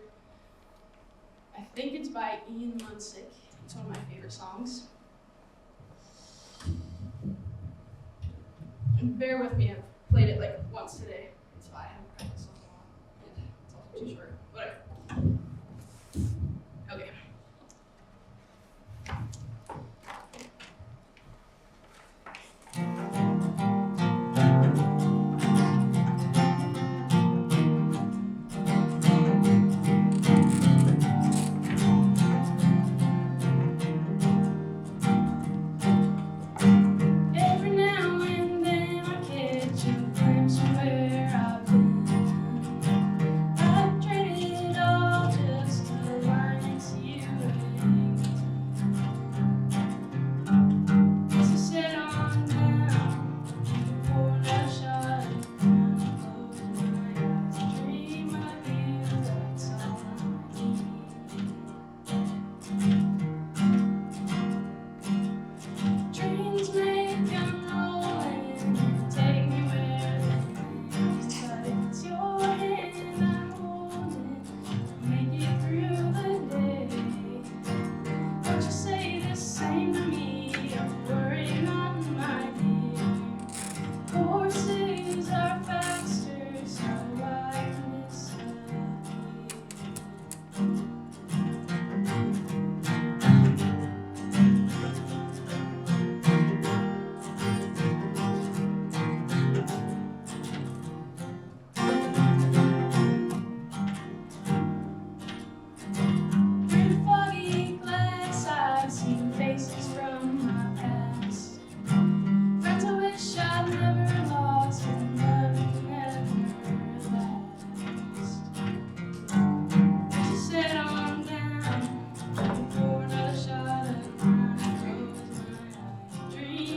I think it's by Ian Munsick. It's one of my favorite songs. And bear with me, I've played it like once today, so I haven't practiced on it. And it's also too short. Whatever. Okay. Every now and then I catch a glimpse of where I've been. I've traded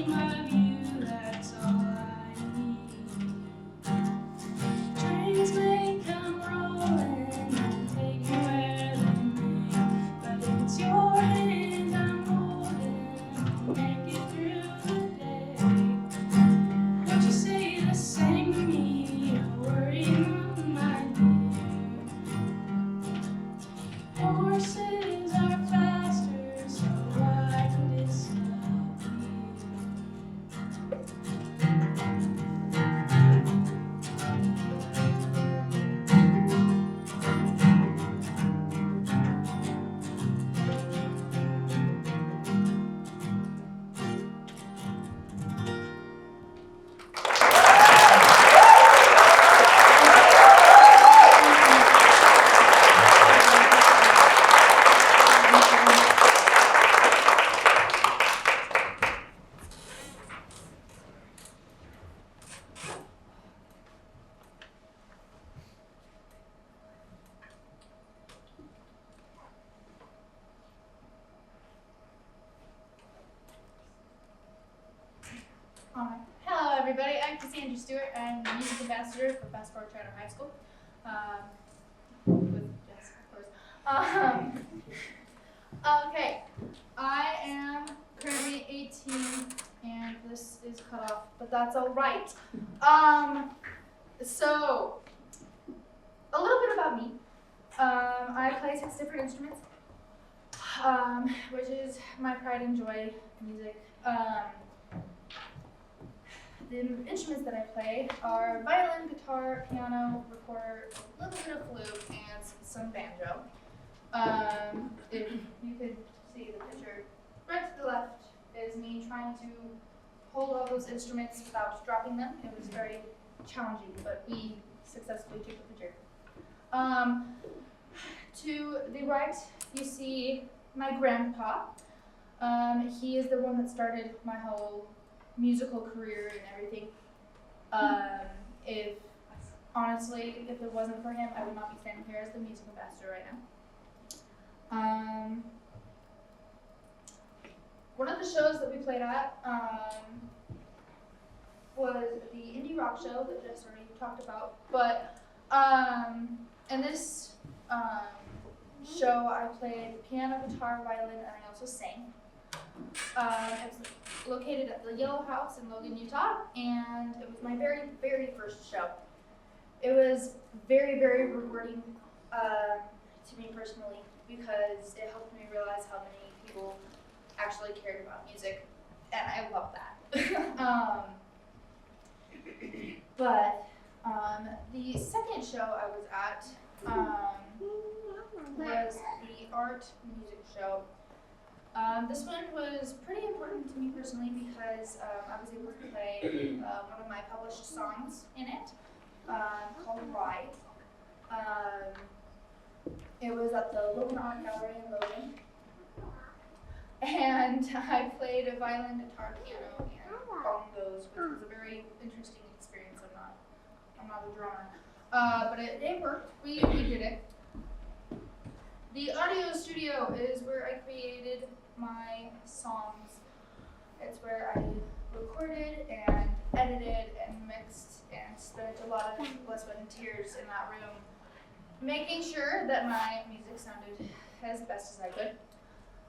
my view, that's all I need. Trains may come rolling and take you where they may, but if it's your hand I'm holding, make it through the day. Would you say the same to me? You're worrying on my dear. Horses are faster, so why could it stop Hello, everybody. I'm Cassandra Stewart. I'm the music ambassador for Fast Forward Charter High School. With Jess, of course. Okay, I am currently 18, and this is cut off, but that's all right. So a little bit about me. I play 6 different instruments, which is my pride and joy in music. The instruments that I play are violin, guitar, piano, recorder, a little bit of flute, and some banjo. If you could see the picture, right to the left is me trying to hold all those instruments without dropping them. It was very challenging, but we successfully took the picture. To the right, you see my grandpa. He is the one that started my whole musical career and everything. If it wasn't for him, I would not be standing here as the music ambassador right now. One of the shows that we played at was the indie rock show that Jess already talked about. But in this show, I played piano, guitar, violin, and I also sang. It was located at the Yellow House in Logan, Utah, and it was my very, very first show. It was very, very rewarding to me personally because it helped me realize how many people actually cared about music, and I love that. But the second show I was at was the art music show. This one was pretty important to me personally because I was able to play one of my published songs in it called Ride. It was at the Logan Art Gallery in Logan. And I played a violin, guitar, piano, and bongos, which was a very interesting experience. I'm not a drummer. But it worked. We did it. The audio studio is where I created my songs. It's where I recorded and edited and mixed and spent a lot of blood, sweat, and tears in that room, making sure that my music sounded as best as I could.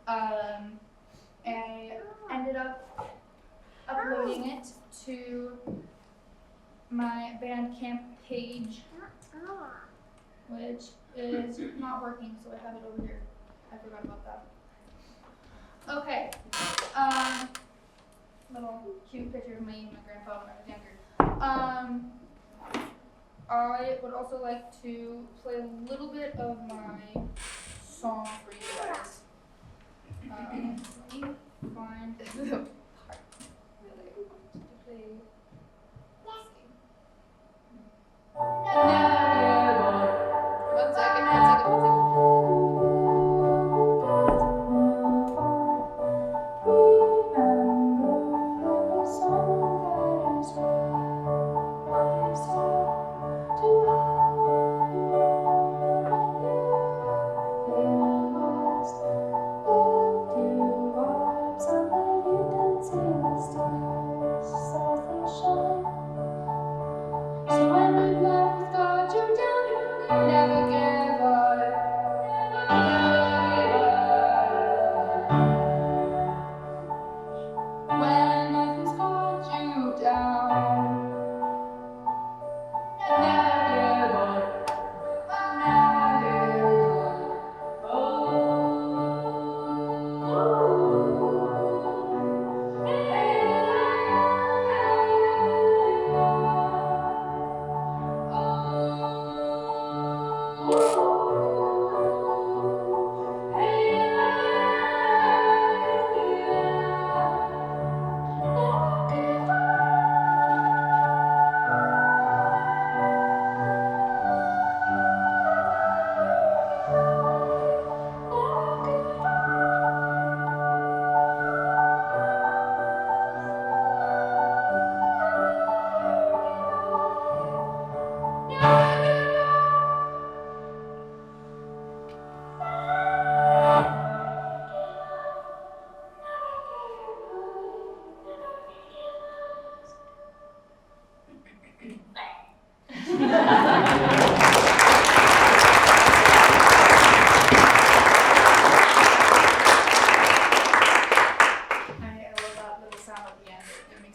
I ended up uploading it to my Bandcamp page, which is not working, so I have it over here. I forgot about that. Okay, little cute picture of me and my grandpa when I was younger. I would also like to play a little bit of my song for you guys. Let me find the part that I want to play. Let's see. One second. Somebody dancing in the street.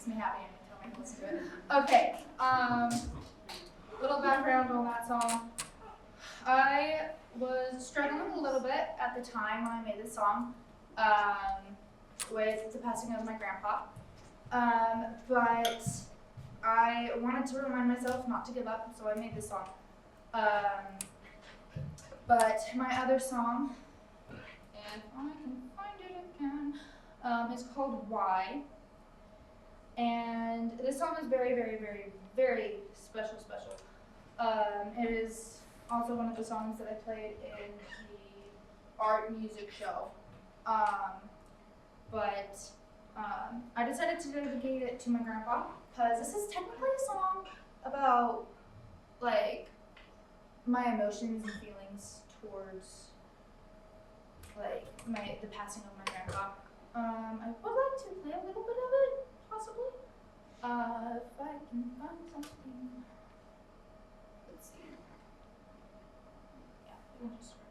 makes me happy anytime I can listen to it. Okay, little background on that song. I was struggling a little bit at the time when I made this song with the passing of my grandpa. But I wanted to remind myself not to give up, so I made this song. But my other song, if I can find it again, is called Why. And this song is very, very, very, very special. It is also one of the songs that I played in the art music show. But I decided to dedicate it to my grandpa because this is technically a song about like my emotions and feelings towards like the passing of my grandpa. I would like to play a little bit of it, possibly. If I can find something. Let's see. Yeah, we'll just start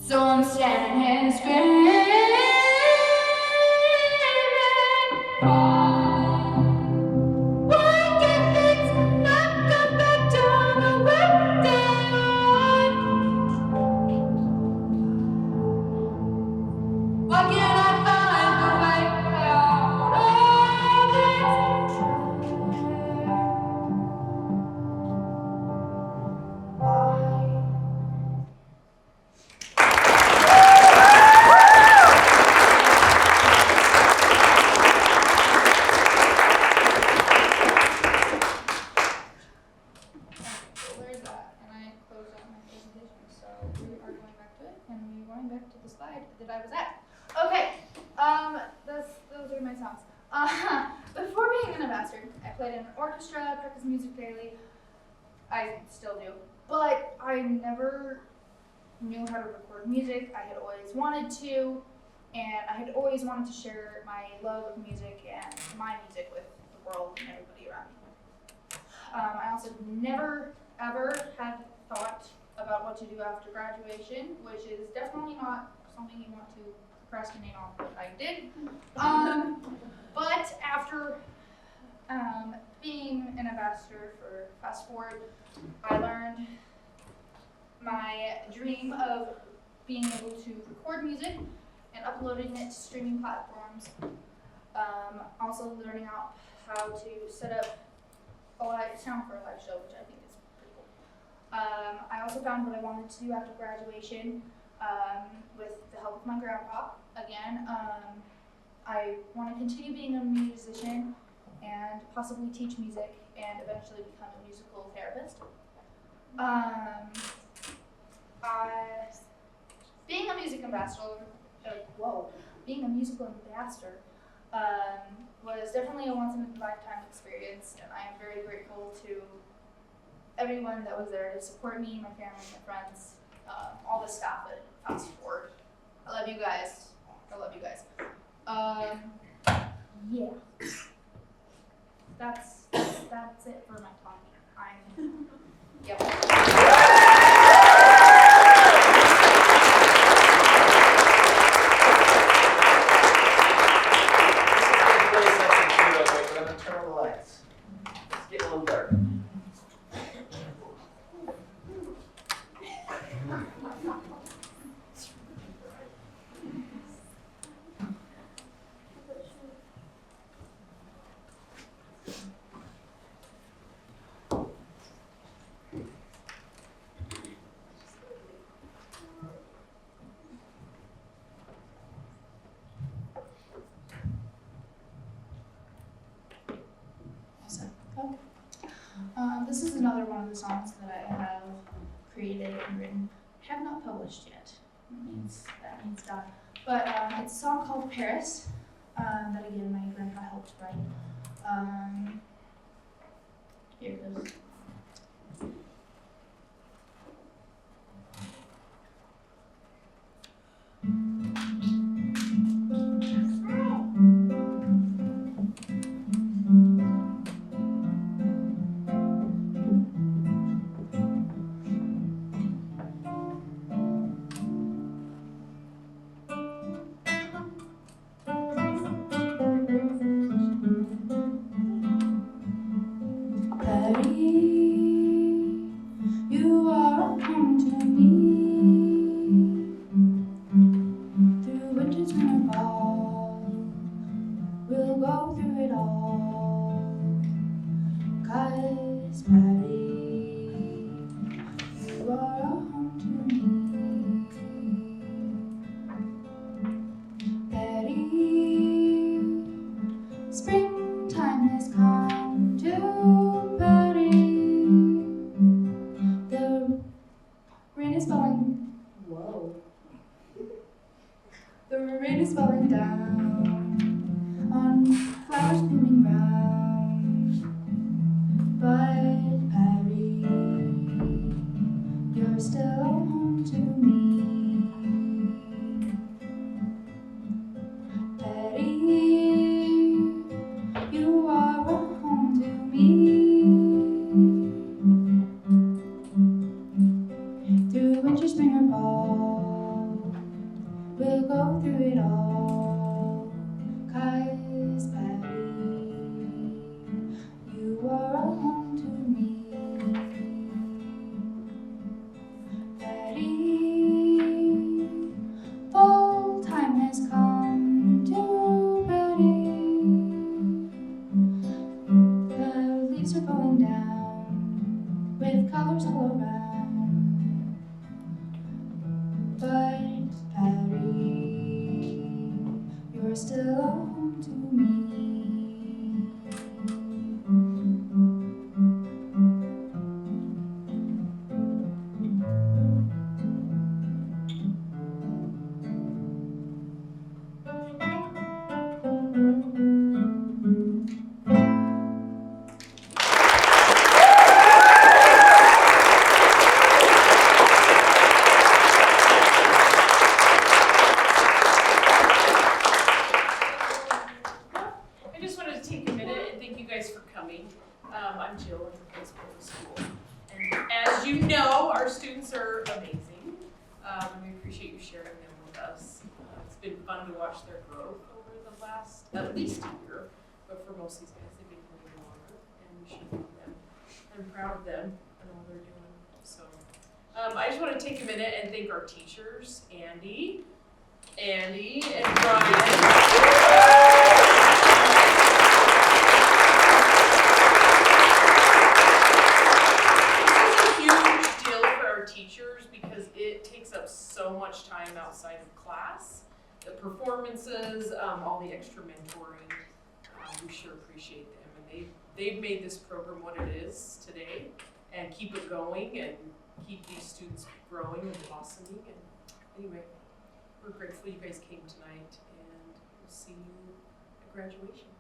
So I'm standing here screaming, why can't things not go back to the way they were? Why can't I find the way out of this? There's that, and I closed out my presentation, so we are going back to it, and we're going back to the slide that I was at. Okay, those are my songs. Before being an ambassador, I played in an orchestra, practiced music daily. I still do, but I never knew how to record music. I had always wanted to, and I had always wanted to share my love of music and my music with the world and everybody around me. I also never, ever had thought about what to do after graduation, which is definitely not something you want to procrastinate on, but I did. But after being an ambassador for Fast Forward, I learned my dream of being able to record music and uploading it to streaming platforms. Also learning out how to set up a live sound for a live show, which I think is pretty cool. I also found what I wanted to do after graduation with the help of my grandpa. Again, I want to continue being a musician and possibly teach music and eventually become a musical therapist. Being a music ambassador, being a musical ambassador was definitely a once-in-a-lifetime experience, and I am very grateful to everyone that was there to support me, my family, my friends, all the staff at Fast Forward. I love you guys. another one of the songs that I have created and written. Have not published yet. That means done. But it's a song called Paris that again my grandpa helped write. Here it goes. You are a home to me. Through winter's winter fall, we'll go through it all. 'Cause Paris, you are a home to me. Paris, springtime has come to Paris. The rain is falling. Whoa. The rain is falling down on flowers blooming round. But Paris, you're still home to me. Paris, you are a home to me. Through winter, spring, or fall, we'll go through it all. 'Cause Paris, you are a home to me. Paris, fall time has come to Paris. The leaves are falling down with colors all around. But Paris, you're still a home to me. I just wanted to take a minute and thank you guys for coming. I'm Jill, I'm the principal of the school. And as you know, our students are amazing. We appreciate you sharing them with us. It's been fun to watch their growth over the last, at least a year. But for most of these guys, they've been here longer. And we should love them. I'm proud of them and all they're doing. So I just want to take a minute and thank our teachers, Andy, and Brian. Teachers because it takes up so much time outside of class, the performances, all the extra mentoring. We sure appreciate them, and they've made this program what it is today, and keep it going and keep these students growing and blossoming. And anyway, we're grateful you guys came tonight, and we'll see you at graduation.